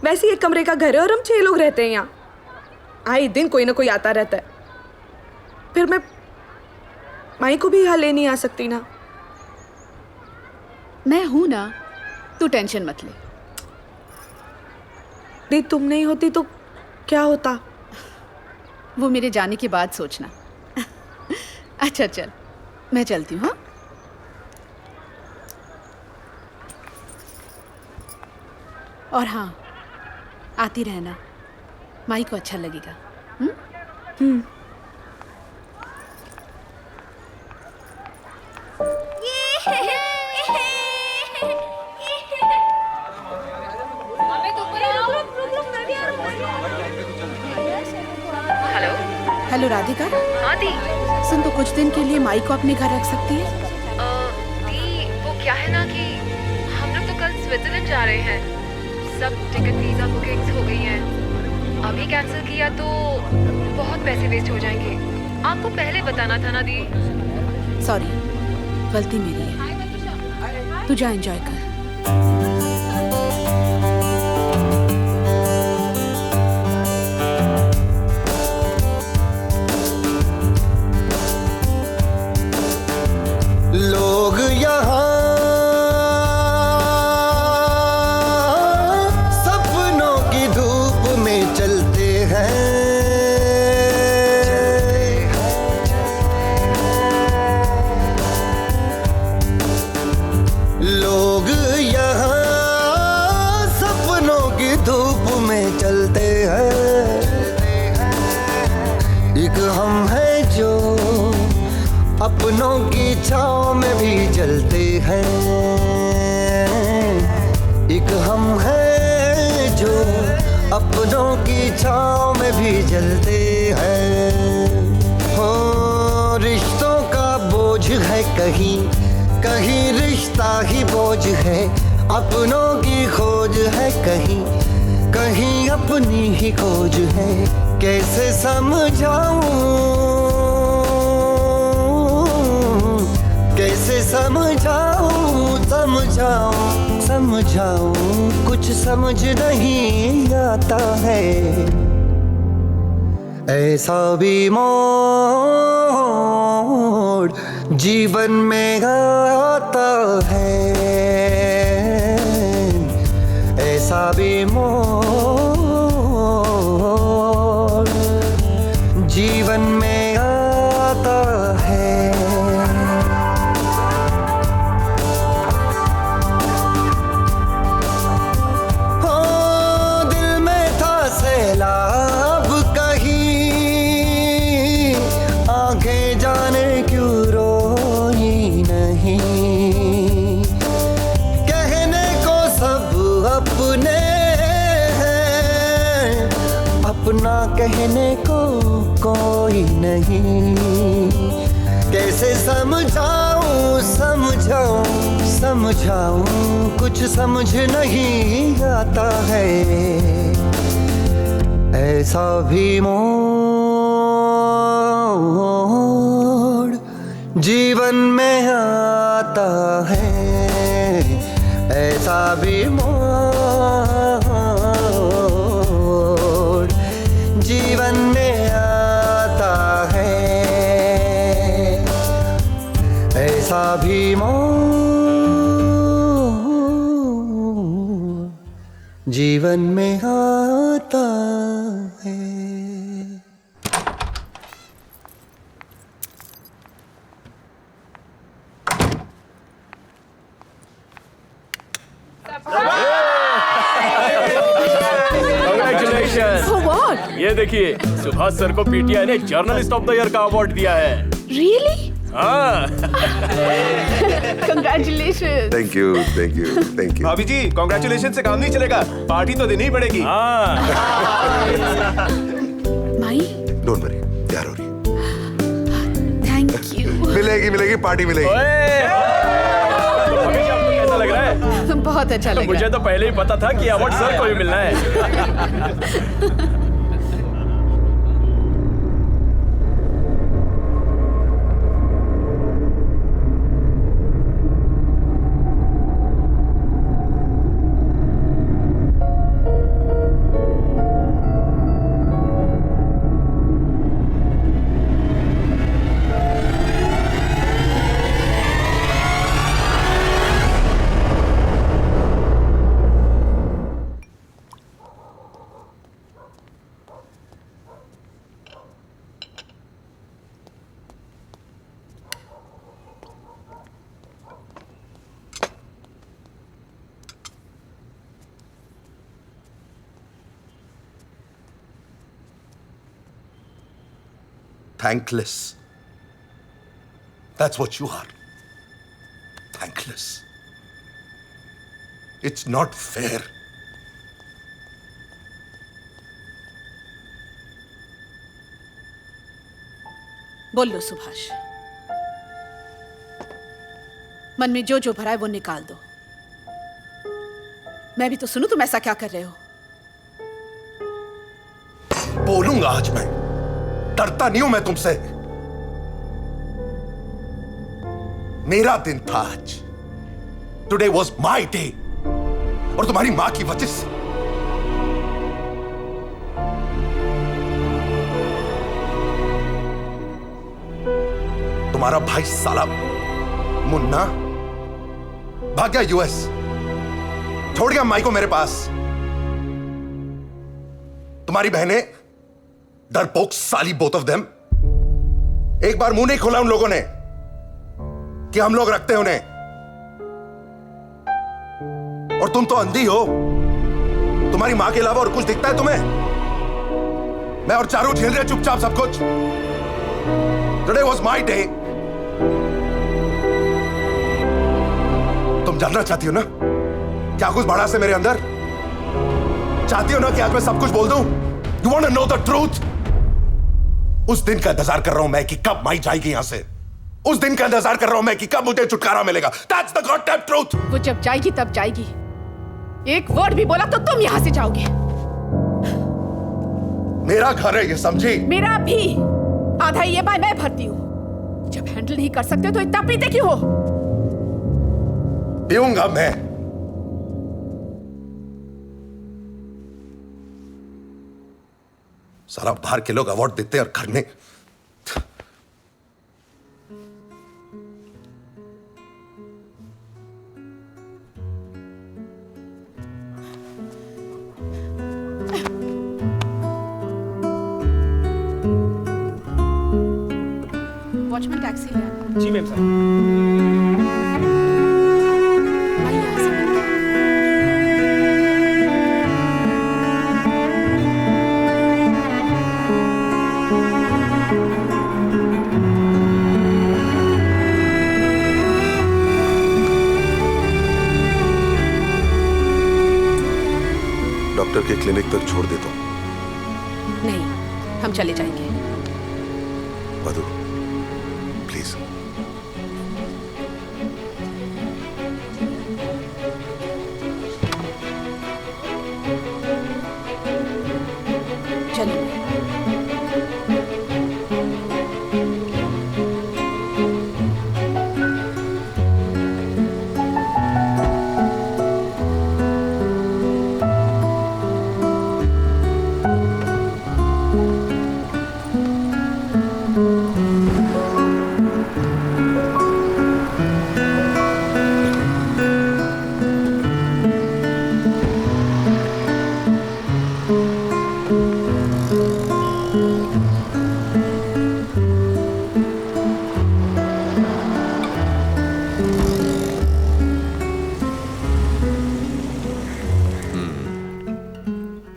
D: वैसे ये कमरे का घर है और हम 6 लोग रहते हैं यहाँ। आए दिन कोई ना कोई आता रहता है। फिर मैं माई को भी यहाँ ले नहीं आ सकती ना।
B: मैं हूं ना, तू टेंशन मत ले।
D: दी तुम नहीं होती तो क्या होता?
B: वो मेरे जाने के बाद सोचना। अच्छा चल, मैं चलती हूँ। हाँ, और हाँ, आती रहना, माई को अच्छा लगेगा। हेलो राधिका।
H: हाँ दी।
B: सुन, तो कुछ दिन के लिए माई को अपने घर रख सकती है?
H: दी वो क्या है ना कि हम लोग तो कल स्विट्जरलैंड जा रहे हैं। सब टिकट वीजा बुकिंग्स हो गई हैं। अभी कैंसिल किया तो बहुत पैसे वेस्ट हो जाएंगे। आपको पहले बताना था ना दी।
B: सॉरी, गलती मेरी है। तू जा, एंजॉय कर।
K: लोग यहाँ सपनों की धूप में चलते हैं। लोग यहाँ सपनों की धूप में चलते हैं। एक हम हैं जो अपनों की छाँव में भी जलते हैं। एक हम हैं जो अपनों की छाँव में भी जलते हैं। हो रिश्तों का बोझ है कहीं, कहीं रिश्ता ही बोझ है। अपनों की खोज है कहीं, कहीं अपनी ही खोज है। कैसे समझाऊं, कैसे समझाऊं, समझाऊं, समझाऊं, कुछ समझ नहीं आता है। ऐसा भी मोड़ जीवन में आता है। ऐसा भी मोड़ जीवन में आता है। सैलाब कहीं आंखें जाने क्यों रोई नहीं। कहने को सब अपने हैं, अपना कहने को कोई नहीं। कैसे समझाऊं, समझाऊं, समझाऊं, कुछ समझ नहीं आता है। ऐसा भी मोड़ जीवन में आता है। ऐसा भी मोड़ जीवन में आता है। ऐसा भी मोड़ जीवन में आता है।
S: Congratulations!
B: For what?
S: ये देखिए, सुभाष सर को पीटीआई ने जर्नलिस्ट ऑफ द ईयर का अवार्ड दिया है।
B: Really?
S: हाँ।
B: Congratulations.
A: Thank you thank you thank you.
S: भाभी जी कॉन्ग्रेचुलेशन से काम नहीं चलेगा, पार्टी तो देनी ही पड़ेगी।
B: माई
A: डोंट वरी, तैयार हो रही है।
B: Thank you.
A: मिलेगी मिलेगी, पार्टी मिलेगी।
S: भाभी जी आपको कैसा लग रहा है?
B: बहुत अच्छा लग रहा है।
S: मुझे तो पहले ही पता था कि अवार्ड सर को ही मिलना है।
A: Thankless. That's what you are. Thankless. It's not fair.
B: बोल लो सुभाष, मन में जो जो भरा है वो निकाल दो। मैं भी तो सुनूं तुम ऐसा क्या कर रहे हो।
A: बोलूंगा आज मैं, डरता नहीं हूं मैं तुमसे। मेरा दिन था आज। Today was my day. और तुम्हारी मां की वजह से तुम्हारा भाई साला मुन्ना भाग गया यूएस, छोड़ गया माई को मेरे पास। तुम्हारी बहनें डरपोक साली, बोथ ऑफ देम। एक बार मुंह नहीं खोला उन लोगों ने कि हम लोग रखते हैं उन्हें। और तुम तो अंधी हो, तुम्हारी मां के अलावा और कुछ दिखता है तुम्हें? मैं और चारू झेल रहे चुपचाप सब कुछ। Today was my day. तुम जानना चाहती हो ना क्या कुछ बड़ा से मेरे अंदर? चाहती हो ना कि आज मैं सब कुछ बोल दूं? You want to know the truth? उस दिन का इंतजार कर रहा हूं मैं कि कब माई जाएगी यहां से। उस दिन का इंतजार कर रहा हूं मैं कि कब मुझे छुटकारा मिलेगा। That's the goddamn truth.
B: वो जब जाएगी तब जाएगी। एक वर्ड भी बोला तो तुम यहां से जाओगे।
A: मेरा घर है ये, समझी?
B: मेरा भी। आधा EMI मैं भरती हूं। जब हैंडल नहीं कर सकते तो इतना पीते क्यों हो?
A: पीऊंगा मैं। सारा बाहर के लोग अवार्ड देते हैं और घर में
B: वॉचमैन टैक्सी ले आना।
S: जी मैम साहब।
A: डॉक्टर के क्लिनिक तक छोड़ देता हूं।
B: नहीं, हम चले जाएंगे।
A: मधु प्लीज।
B: चलिए।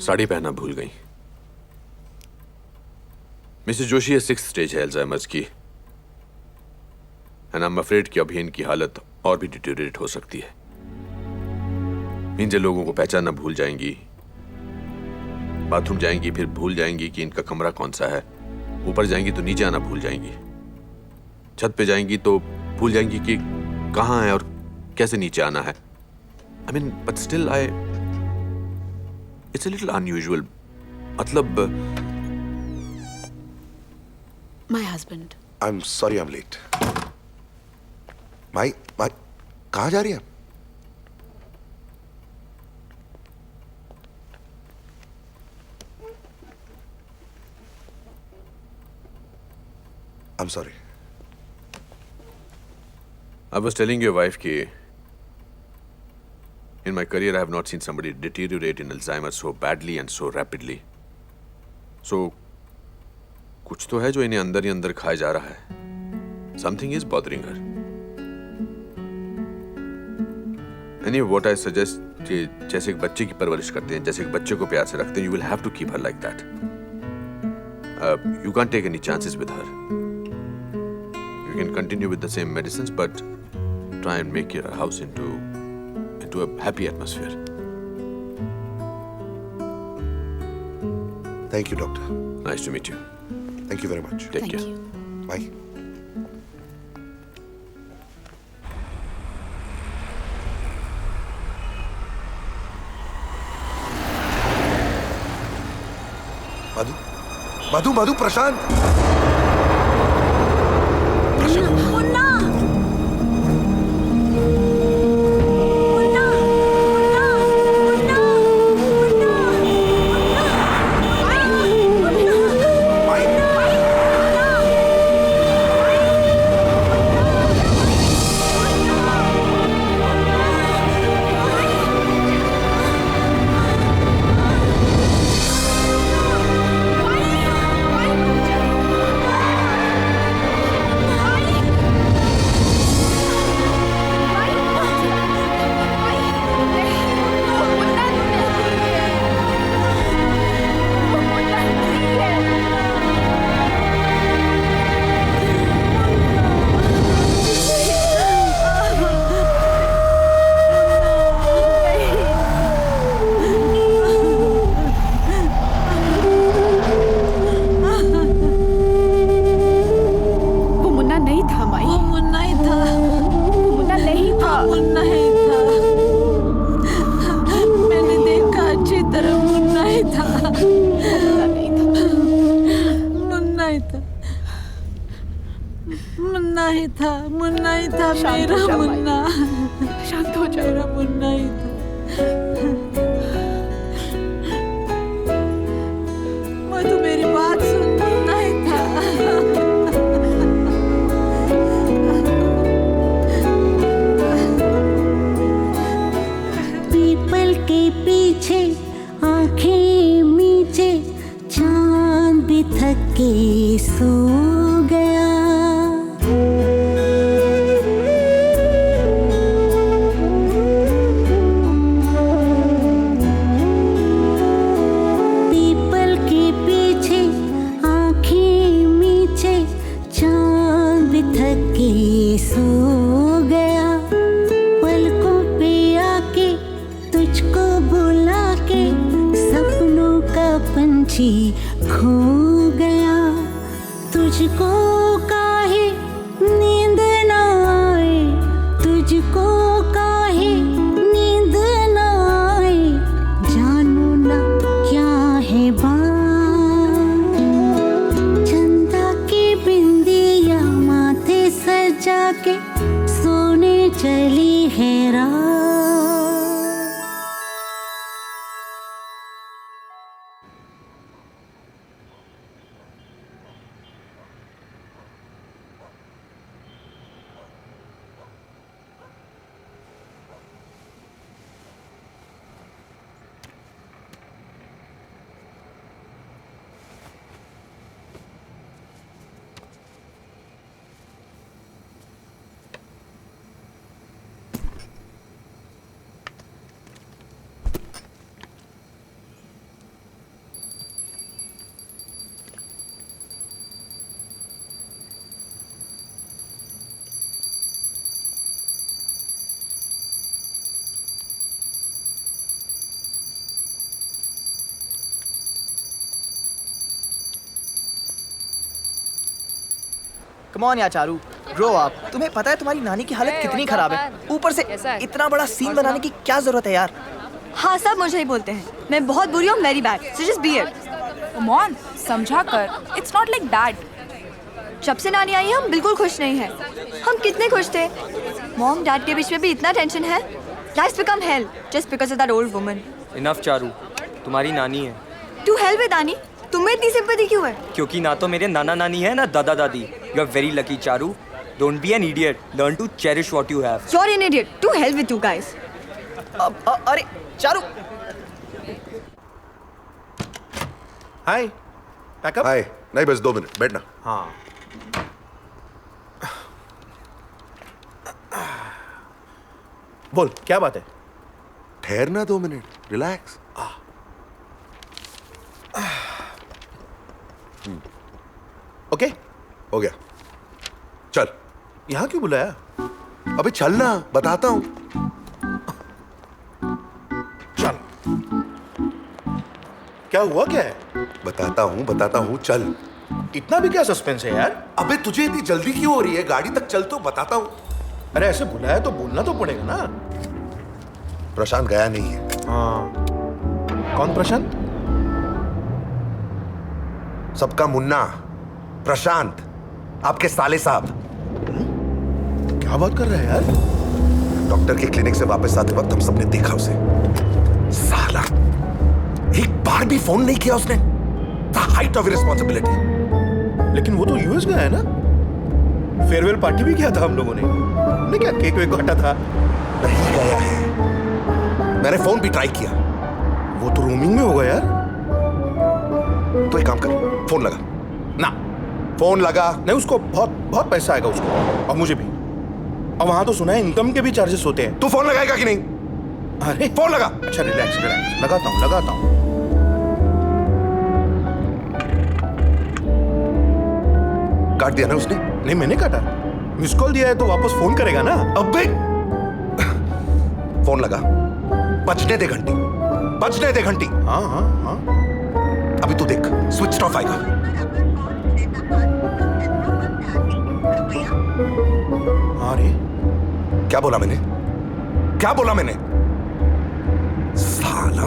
P: साड़ी पहनना भूल गई। मिसेस जोशी है 6th स्टेज है अल्जाइमर्स की, एंड आई एम अफ्रेड कि अभी इनकी हालत और भी डिटेरियोरेट हो सकती है। इनसे लोगों को पहचानना भूल जाएंगी, बाथरूम जाएंगी फिर भूल जाएंगी कि इनका कमरा कौन सा है, ऊपर जाएंगी तो नीचे आना भूल जाएंगी, छत पे जाएंगी तो भूल जाएंगी कि कहाँ है और कैसे नीचे आना है। I mean but still it's a little unusual. मतलब
B: my husband.
A: I am sorry, I am late. माई कहाँ जा रही है? I'm sorry.
P: I was telling your wife कि in my career I have not seen somebody deteriorate in Alzheimer's so badly and so rapidly. So कुछ तो है जो इन्हें अंदर ही अंदर खाए जा रहा है. Something is bothering her. Anyway, what I suggest कि जैसे एक बच्चे की परवरिश करते हैं, जैसे एक बच्चे को प्यार से रखते हैं, you will have to keep her like that. You can't take any chances with her. You can continue with the same medicines, but try and make your house into a happy atmosphere.
A: Thank you, doctor.
P: Nice to meet you.
A: Thank you very much.
P: Take care.
A: Bye. मधु प्रशांत।
O: मुन्ना
L: मुन्ना ही था मेरा मुन्ना।
B: शांत हो जाओ।
L: मेरा मुन्ना ही था। तू मेरी बात सुन, मुन्ना ही था।
O: पीपल के पीछे आंखें मीचे, चांद भी थक के सो गया। पीपल के पीछे आंखें मीचे, चांद भी थक के सो गया। पलकों पे आके तुझको बुला के सपनों का पंछी खो गया। तुझको काहे नींद न आए, तुझको काहे नींद न आए, जानू ना क्या है बात। चंदा की बिंदिया माथे सजा के सोने चली है रात।
F: कम ऑन यार चारू, ग्रो अप। तुम्हें पता है तुम्हारी नानी की हालत कितनी खराब है, ऊपर से इतना बड़ा सीन बनाने की क्या जरूरत है यार।
J: हाँ सब मुझे ही बोलते हैं, मैं बहुत बुरी हूँ, very bad, so just be it.
I: Come on, समझा कर, इट्स नॉट लाइक दैट।
J: जब से नानी आई हम बिल्कुल खुश नहीं हैं। हम कितने खुश थे। मॉम डैड के बीच में भी इतना टेंशन है। Life become hello just because of that old woman.
T: Enough Charu, तुम्हारी नानी है।
J: टू हेल विद नानी, तुम्हें इतनी सिंपैथी क्यों है?
T: क्योंकि ना तो मेरे नाना नानी है ना दादा दादी। You are very lucky Charu. Don't be an idiot, learn to cherish what you have.
J: You are an idiot, to hell with you guys.
F: अरे चारू।
R: हाय पैकअप।
A: हाय, नहीं बस 2 मिनट बैठना।
R: हाँ बोल क्या बात है?
A: ठहरना 2 मिनट, रिलैक्स।
R: ओके
A: हो गया, चल।
R: यहाँ क्यों बुलाया?
A: अबे चलना, बताता हूँ।
R: चल। क्या हुआ, क्या है?
A: बताता हूँ, चल।
R: इतना भी क्या सस्पेंस है यार?
A: अबे तुझे इतनी जल्दी क्यों हो रही है? गाड़ी तक चल तो बताता हूँ।
R: अरे ऐसे बुलाया तो बोलना तो पड़ेगा ना।
A: प्रशांत गया नहीं है।
R: हाँ, कौन प्रशांत?
A: सबका मुन्ना प्रशांत, आपके साले साहब।
R: क्या बात कर रहा है यार?
A: डॉक्टर के क्लिनिक से वापस आते वक्त हम सबने देखा उसे। साला एक बार भी फोन नहीं किया उसने। The height of irresponsibility।
R: लेकिन वो तो यूएस गया है ना? फेयरवेल पार्टी भी किया था हम लोगों ने। हमने क्या केक वेक काटा था?
A: नहीं गया है, मैंने फोन भी ट्राई किया।
R: वो तो रोमिंग में होगा यार।
A: तो एक काम कर, फोन लगा ना। फोन लगा
R: नहीं, उसको बहुत बहुत पैसा आएगा उसको, और मुझे भी। और वहां तो सुना है इनकम के भी चार्जेस होते हैं।
A: तू फोन लगाएगा कि नहीं?
R: अरे
A: फोन लगा।
R: अच्छा रिलैक्स रिलैक्स, लगाता हूँ।
A: काट दिया ना उसने?
R: नहीं मैंने काटा, मिस कॉल दिया है तो वापस फोन करेगा ना।
A: अबे फोन लगा, बजने दे घंटी, बजने दे घंटी।
R: हाँ हाँ हाँ,
A: अभी तू देख, स्विच ऑफ आएगा।
R: अरे
A: क्या बोला मैंने? क्या बोला मैंने? साला।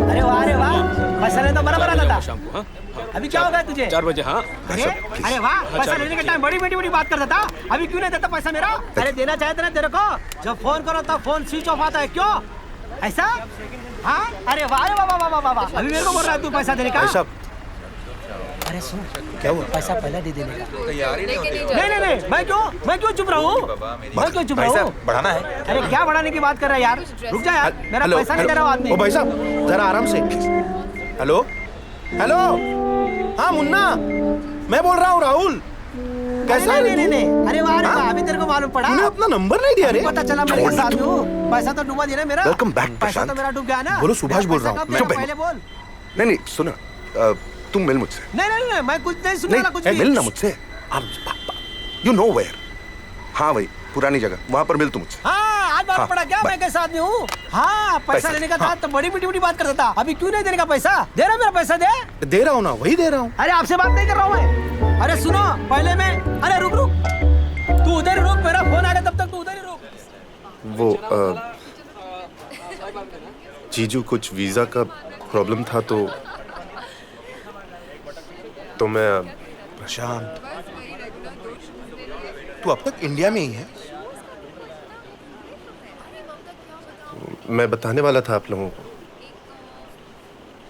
F: अरे वाह, पैसा लेने तो बराबर आता था।
S: शाम को। हाँ
F: अभी क्या होगा तुझे?
S: 4 बजे। हाँ
F: अरे वाह, पैसा लेने के टाइम बड़ी बड़ी बात करता था, अभी क्यों नहीं देता पैसा मेरा? अरे देना चाहते ना तेरे को, जब फोन करो तब फोन स्विच ऑफ आता है, क्यों ऐसा? हाँ अरे वाह वाह, अभी मेरे को बोल रहा है तू पैसा देने का? अरे सुन,
R: क्या हुआ?
F: पैसा पहले दे देने का। नहीं, मैं क्यों चुप रहूं?
R: बढ़ाना है।
F: अरे क्या बढ़ाने की बात कर रहा है यार? रुक जा यार, मेरा पैसा नहीं दे रहा आदमी।
R: ओ भाई साहब जरा आराम से। हेलो हेलो, हाँ मुन्ना, मैं बोल रहा हूँ राहुल। कैसा है?
F: नहीं, अरे वाह, अभी तेरे को मालूम पड़ा?
R: तूने अपना नंबर नहीं दिया रे।
F: पता चला मैं के साथ हूँ, पैसा तो डूबा दिया ना मेरा।
A: वेलकम बैक
F: पैसा
A: प्रशांत।
F: तो मेरा डूब गया ना।
A: बोलो, सुभाष बोल रहा हूँ।
F: पहले बोल।
A: नहीं सुना, तुम मिल मुझसे।
F: नहीं, मैं कुछ नहीं सुनने कुछ भी।
A: मिलना मुझसे। You know where. हाँ भाई, पुरानी जगह, वहां पर मिल तू मुझसे।
F: हाँ, आज बात पड़ा क्या? मैं कैसे आदमी हूँ? हाँ, पैसा लेने का था तो बड़ी बड़ी बात करता था, अभी क्यों नहीं देने का पैसा? दे रहा मेरा पैसा,
R: दे रहा हूँ ना, वही दे रहा हूँ।
F: अरे आपसे बात नहीं कर रहा हूँ मैं। अरे सुनो, पहले मैं, अरे रुक, तू उधर ही रुक, मेरा फोन आएगा तब तक तू उधर ही रुक।
G: वो जीजू, कुछ वीजा का प्रॉब्लम था तो मैं।
R: प्रशांत, तू अब तक इंडिया में ही है?
G: मैं बताने वाला था आप लोगों को,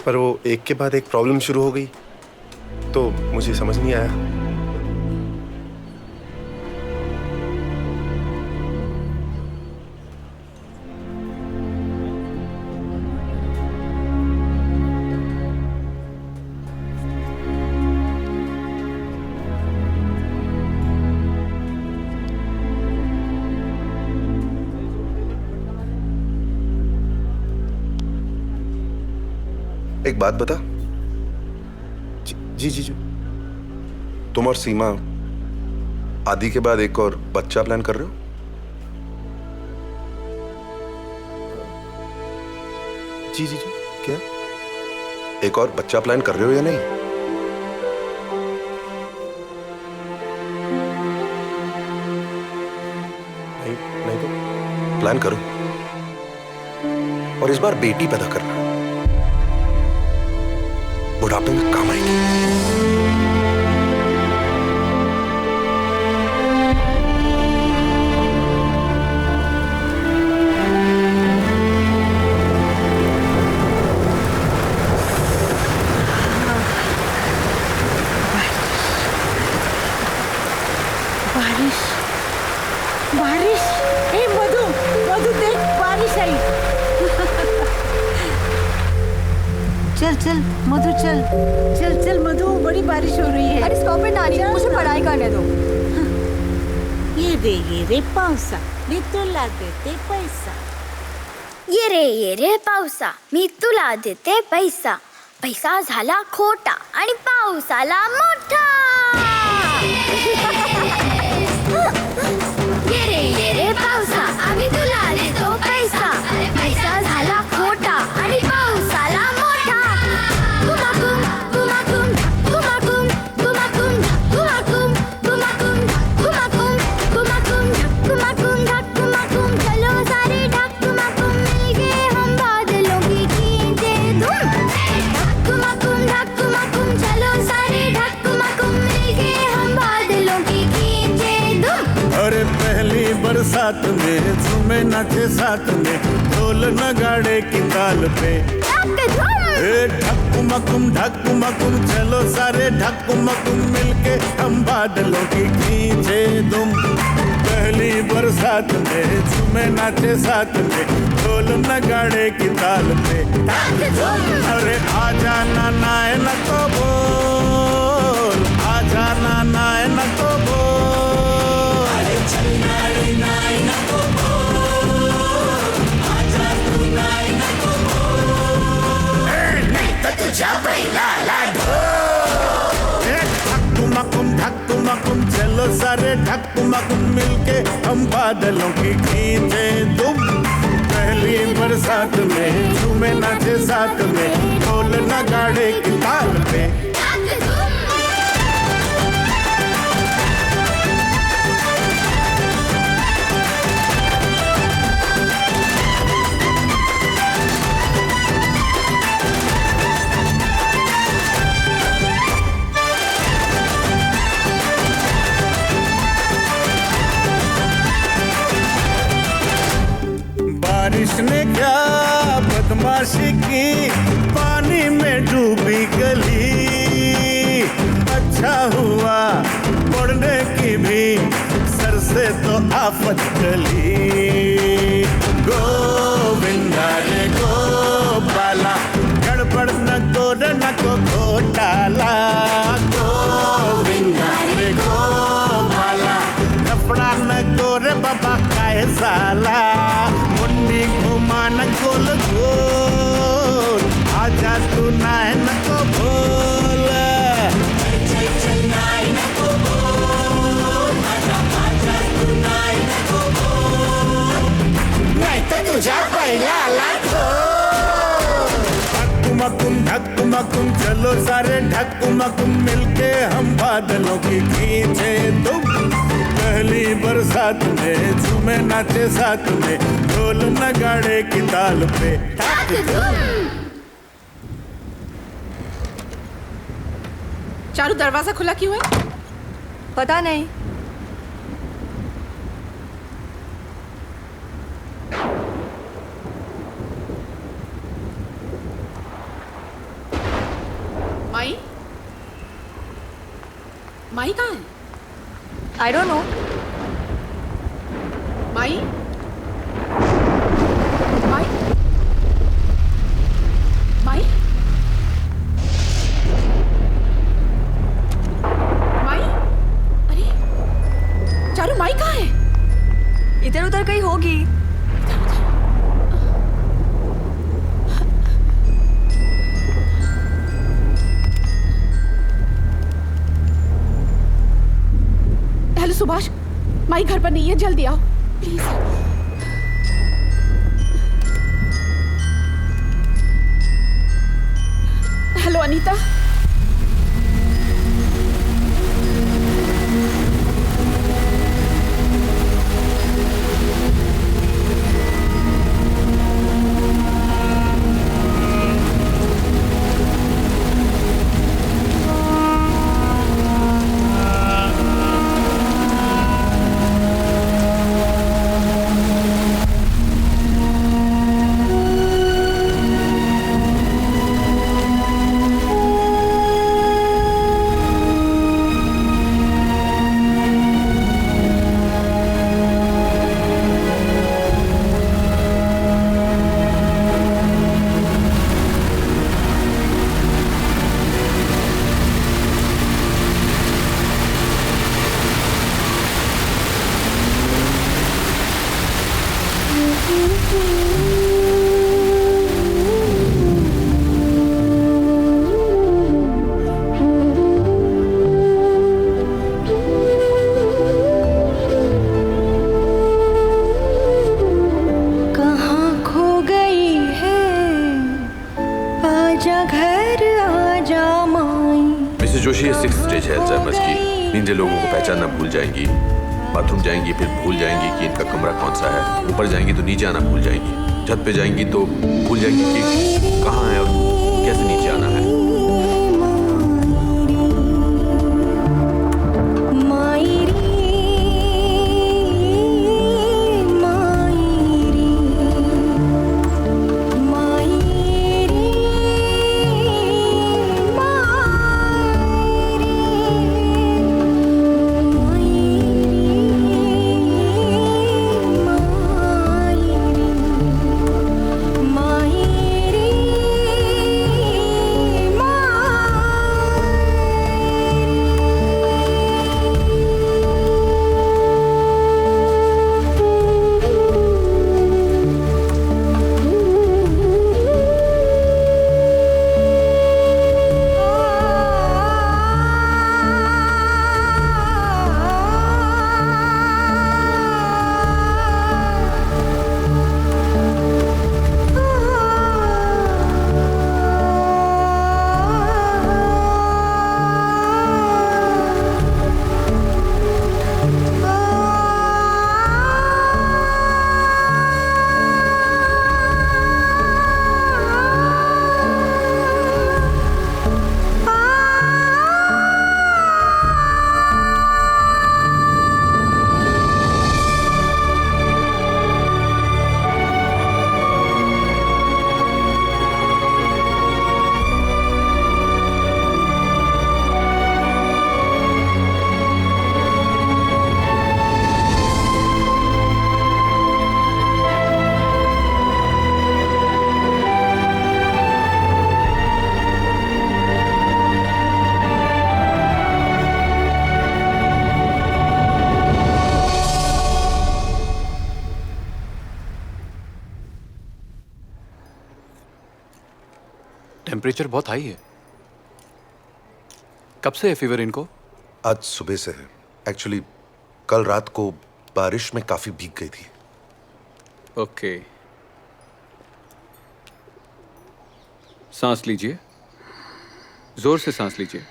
G: पर वो एक के बाद एक प्रॉब्लम शुरू हो गई तो मुझे समझ नहीं आया।
A: एक बात बता।
G: जी जीजू।
A: तुम और सीमा आदि के बाद एक और बच्चा प्लान कर रहे हो?
G: जी जी जी क्या?
A: एक और बच्चा प्लान कर रहे हो या नहीं?
G: नहीं तो
A: प्लान करो और इस बार बेटी पैदा करना, बुढ़ापे में काम आएगी।
L: बारिश बारिश, ए मधु मधु देख बारिश आई। चल चल मधु चल चल चल मधु, बड़ी बारिश हो रही है।
J: अरे स्टॉप इट नानी, मुझे पढ़ाई करने दो।
L: ये रे पावसा, मी तुला देते पैसा।
C: ये रे पावसा, मी तुला देते पैसा. पैसा झाला खोटा आणि पाऊस आला मोठा. ये रे पावसा, आम्ही तुला देतो पैसा. पैसा झाला खोटा आणि पाऊस आला मोठा. कुमाकुम कुमाकुम कुमाकुम कुमाकुम कुमाकुम कुमाकुम कुमाकुम कुमाकुम कुमाकुम कुमाकुम चलो सारे ढक कुमाकुम मिलके हम बादलों की खींचे धूम. कुमाकुम चलो सारे ढक कुमाकुम मिलके हम बादलों की खींचे धूम.
K: अरे पहली बरसात में झूमे नाचे साथ में, ढोल नगाड़े की ताल पे. ढकुमकुम चलो सारे ढकुमकुम मिलके हम बादलों की खींचे दुम. पहली बरसात में झूमे नाचे साथ में, ढोल नगाड़े की ताल पे. अरे आजा नाना न को बोल, आजा नाना न को बोल. अरे चन्नाई नाई न को बोल, आजा तू नाई न को बोल. नहीं तो तुझा बैलाला ढोल. ढकुमकुम चलो सारे ढकुमकुम मिलके हम बादलों की खींचे दुम. पहली बरसात में झूमे नाचे साथ में, ढोल नगाड़े की ताल पे. बारिश ने क्या बदमाशी की, पानी में डूबी गली. अच्छा हुआ पढ़ने की भी सर से तो आफत गली. गोविंदा रे गोपाला, गड़बड़ न को घोटाला. गोविंदा रे गोपाला, कपड़ा न रे बाबा काहे साला. मुन्नी घुमान गोल गोल, आजा तू नाय न को बोल. नाय न को बोल, आजा तू नाय न को बोल. नहीं तो तुझा बैलाला ढोल. ढकुमकुम चलो सारे ढकुमकुम मिलके हम बादलों की खींचे दुम. पहली बरसात में झूमे नाचे साथ में, ढोल नगाड़े की ताल पे.
B: चारू दरवाजा खुला क्यों है?
J: पता नहीं.
B: माई माई कहाँ है?
J: I don't know.
B: माई माई माई माई, अरे चारू माई कहाँ है?
J: इधर उधर कहीं होगी.
B: हेलो सुभाष, माई घर पर नहीं है, जल्दी आओ प्लीज. अनीता,
P: जोशी ये 6th स्टेज है अल्जाइमर्स की। नींदें लोगों को पहचानना भूल जाएंगी, बाथरूम जाएंगी फिर भूल जाएंगी कि इनका कमरा कौन सा है, ऊपर जाएंगी तो नीचे आना भूल जाएंगी, छत पे जाएंगी तो भूल जाएंगी कि कहाँ है और कैसे नीचे आना है।
U: टेम्परेचर बहुत हाई है। कब से है फीवर इनको?
A: आज सुबह से है। एक्चुअली कल रात को बारिश में काफी भीग गई थी।
U: ओके, सांस लीजिए, जोर से सांस लीजिए।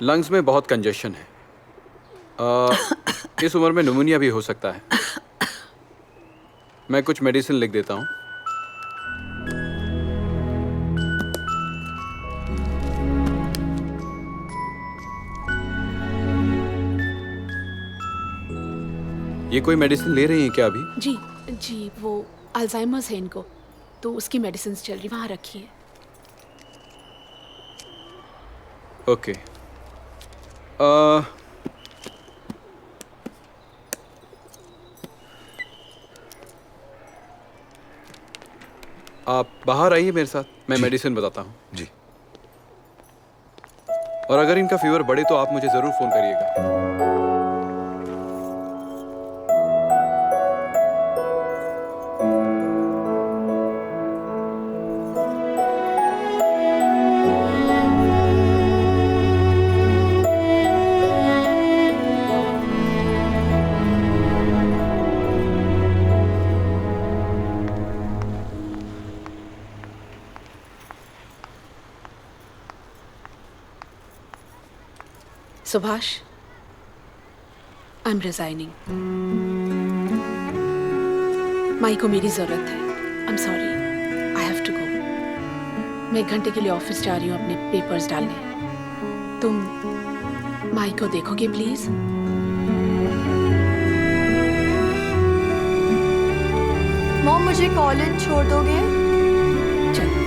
U: लंग्स में बहुत कंजेशन है। इस उम्र में निमोनिया भी हो सकता है। मैं कुछ मेडिसिन लिख देता हूं। ये कोई मेडिसिन ले रही हैं क्या अभी?
B: जी जी, वो अल्जाइमर्स है इनको, तो उसकी मेडिसिन चल रही, वहां रखी है।
U: ओके। आप बाहर आइए मेरे साथ, मैं मेडिसिन बताता हूँ।
A: जी।
U: और अगर इनका फीवर बढ़े तो आप मुझे जरूर फोन करिएगा।
B: Subhash, I am resigning. माई को मेरी जरूरत है। I am sorry, I have to go. मैं 1 घंटे के लिए ऑफिस जा रही हूँ अपने पेपर्स डालने। तुम माई को देखोगे प्लीज?
J: मॉम, मुझे कॉलेज छोड़ दोगे?
B: चलो।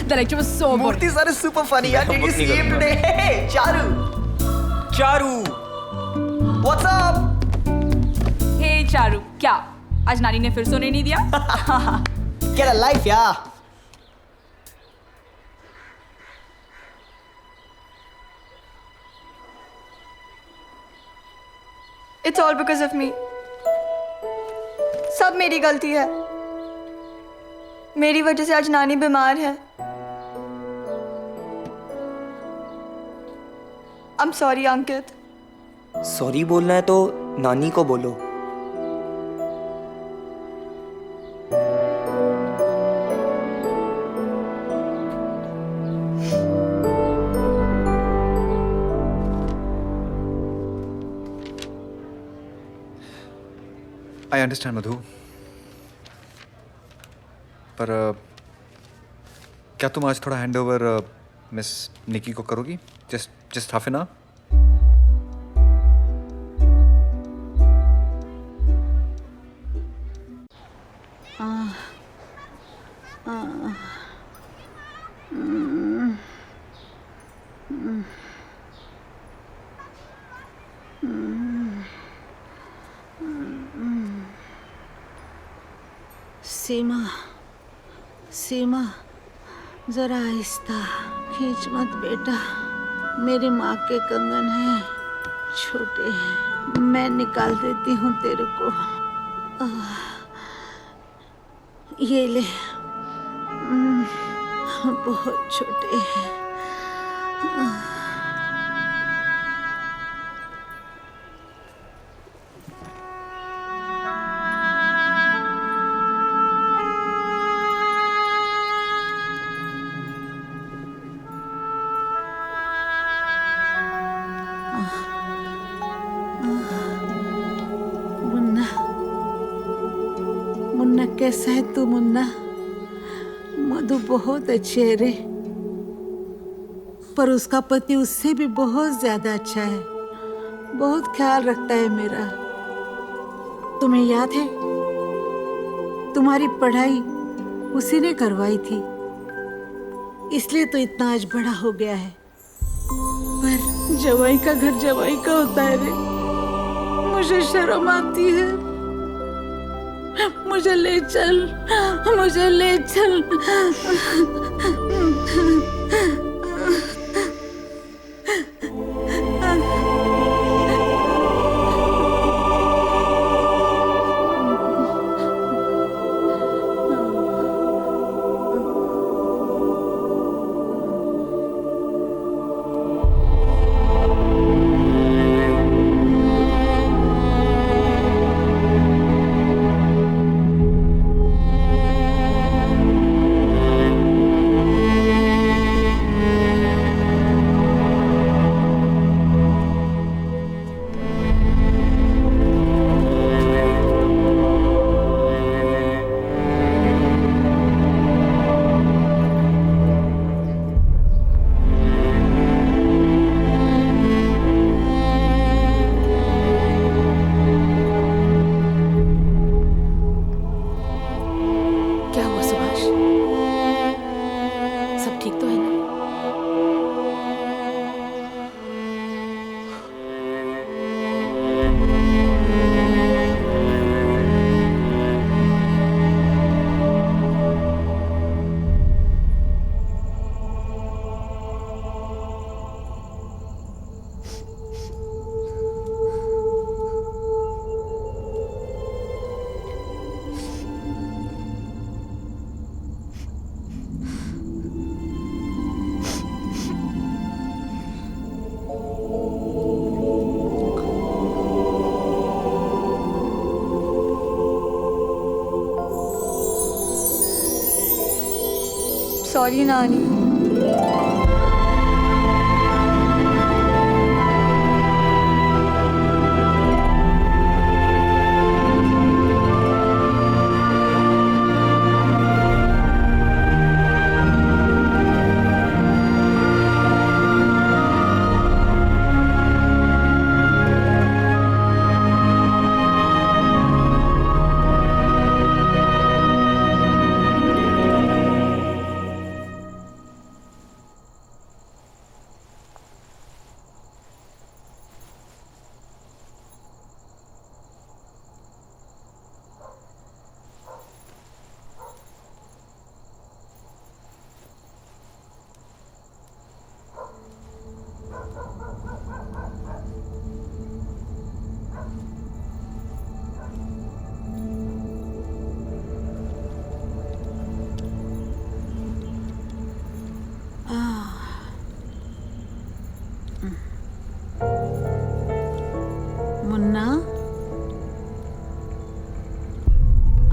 I: The lecture was so good.
F: Murthy sir is super funny. Yeah, did you see him today? Hey, Charu.
T: Charu, what's up?
I: Hey Charu, क्या आज नानी ने फिर सोने नहीं दिया?
F: Get a life, yeah.
J: It's all because of me. सब मेरी गलती है। मेरी वजह से आज नानी बीमार है। I'm sorry, Ankit.
T: सॉरी बोलना है तो नानी को बोलो।
E: आई अंडरस्टैंड मधु, पर क्या तुम आज थोड़ा हैंड ओवर मिस निकी को करोगी? Just half an hour.
L: Seema, जरा आहिस्ता खींच मत बेटा। मेरी माँ के कंगन हैं, छोटे हैं, मैं निकाल देती हूँ तेरे को। ये ले, बहुत छोटे हैं। मुन्ना कैसा है तू? मुन्ना, मधु बहुत अच्छी है रे, पर उसका पति उससे भी बहुत ज्यादा अच्छा है, बहुत ख्याल रखता है मेरा। तुम्हें याद है तुम्हारी पढ़ाई उसी ने करवाई थी, इसलिए तो इतना आज बड़ा हो गया है। पर जवाई का घर जवाई का होता है रे, मुझे शर्म आती है। मुझे ले चल, मुझे ले चल।
J: सॉरी नानी।
L: मुन्ना,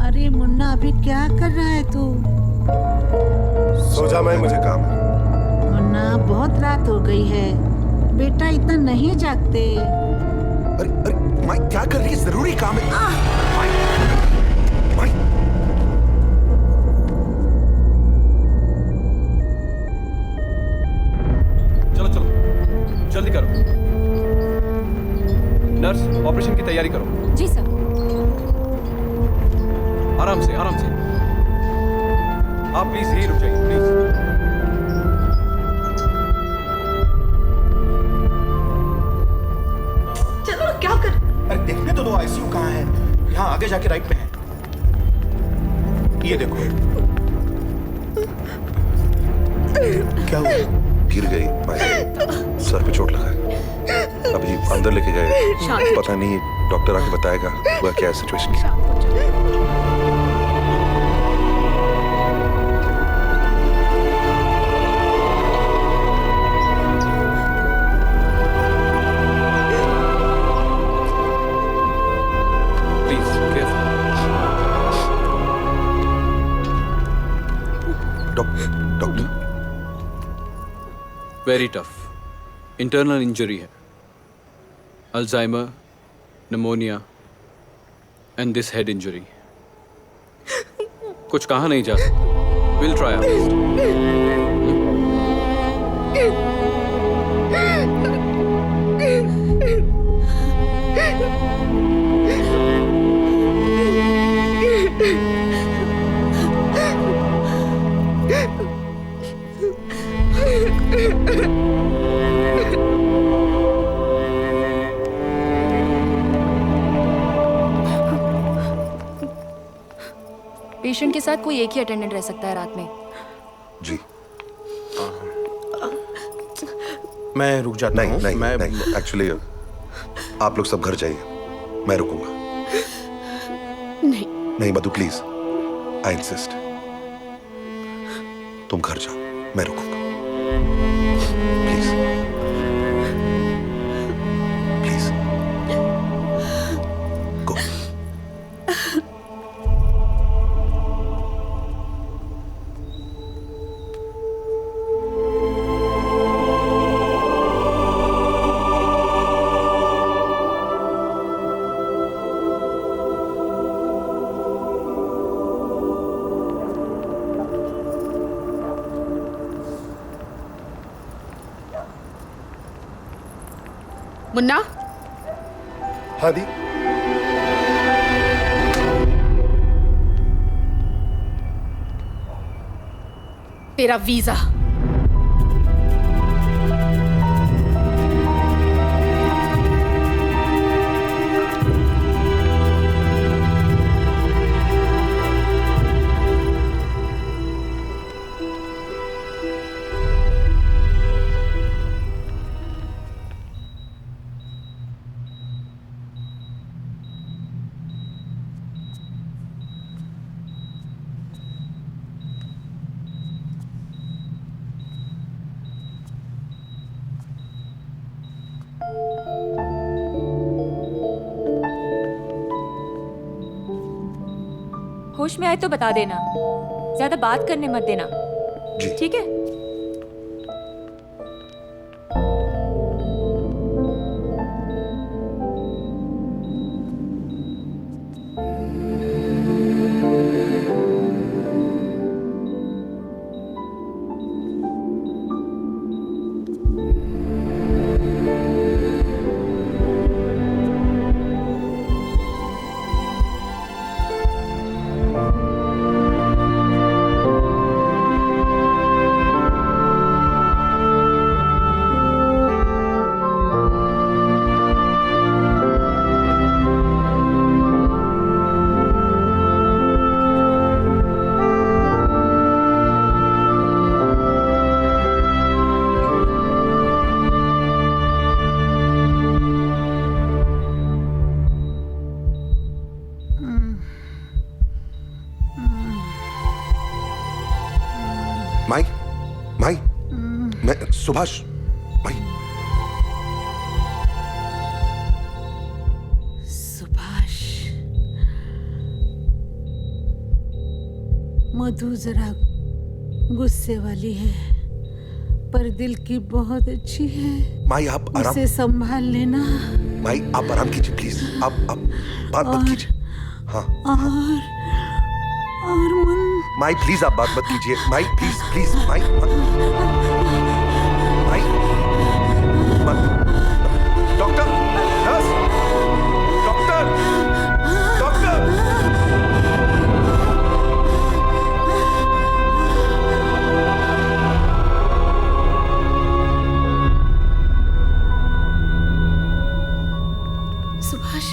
L: अरे मुन्ना अभी क्या कर रहा है तू?
G: सो जा, मैं मुझे काम है।
L: मुन्ना बहुत रात हो गई है, बेटा इतना नहीं जागते।
A: अरे अरे माई क्या कर रही है? जरूरी काम है। माई, माई।
U: चलो चलो जल्दी करो। नर्स, ऑपरेशन की तैयारी करो।
Q: जी सर।
U: आराम से आराम से। आप प्लीज यहीं रुक जाइए प्लीज।
D: चलो क्या कर?
R: अरे देखने तो दो, आईसीयू कहाँ है? यहाँ आगे जाके राइट में है। ये देखो।
A: क्या हुआ? गिर गई माई, सर पे चोट लगा है। अभी अंदर लेके गए, पता नहीं डॉक्टर आके बताएगा वह क्या सिचुएशन है।
U: Please careful.
A: Doctor
U: very tough internal injury है, Alzheimer, pneumonia and this head injury. कुछ कहा नहीं जा सकता। Will try our best.
Q: Patient के साथ कोई एक ही अटेंडेंट रह सकता है रात में।
A: जी।
R: मैं रुक जाता हूँ।
A: नहीं, एक्चुअली आप लोग सब घर जाइए, मैं रुकूंगा। नहीं मधु प्लीज, आई इंसिस्ट। तुम घर जाओ, मैं रुकूंगा। Please please go.
B: मुन्ना।
G: हाँ दी।
B: तेरा वीजा।
N: होश में आए तो बता देना, ज्यादा बात करने मत देना।
A: जी।
N: ठीक है?
A: माई माई मैं सुभाष माई
L: सुभाष मधु जरा गुस्से वाली है पर दिल की बहुत अच्छी है।
A: माई आप आराम
L: उसे संभाल लेना।
A: माई आप आराम कीजिए प्लीज। आप बात मत कीजिए। हाँ
L: और मन
A: माई प्लीज आप बात मत कीजिए। माई प्लीज प्लीज माई माई मत। Doctor nurse doctor doctor
B: Subhash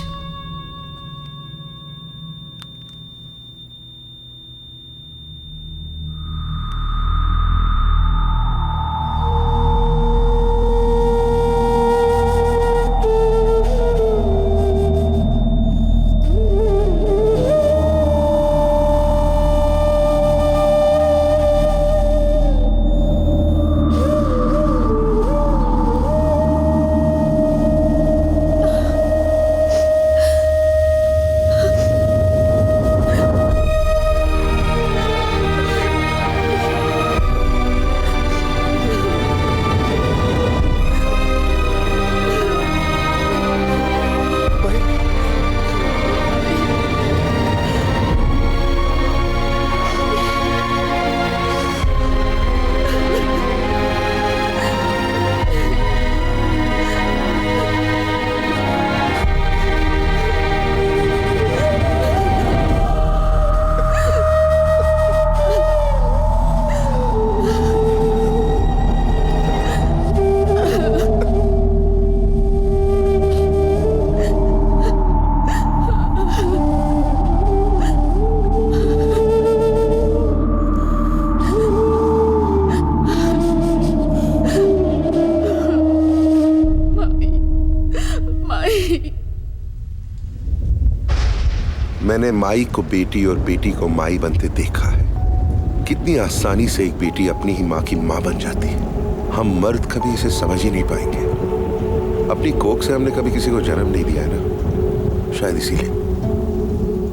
A: मैंने माई को बेटी और बेटी को माई बनते देखा है। कितनी आसानी से एक बेटी अपनी ही माँ की माँ बन जाती है। हम मर्द कभी इसे समझ ही नहीं पाएंगे। अपनी कोख से हमने कभी किसी को जन्म नहीं दिया है ना, शायद इसीलिए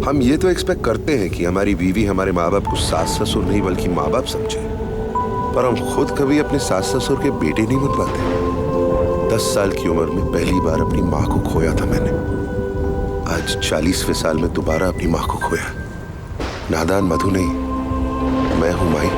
A: हम ये तो एक्सपेक्ट करते हैं कि हमारी बीवी हमारे माँ बाप को सास ससुर नहीं बल्कि माँ बाप समझे, पर हम खुद कभी अपने सास ससुर के बेटे नहीं बन पाते। 10 साल की उम्र में पहली बार अपनी माँ को खोया था मैंने। आज 40वें साल में दोबारा अपनी माँ को खोया। नादान मधु नहीं, मैं हूं माई।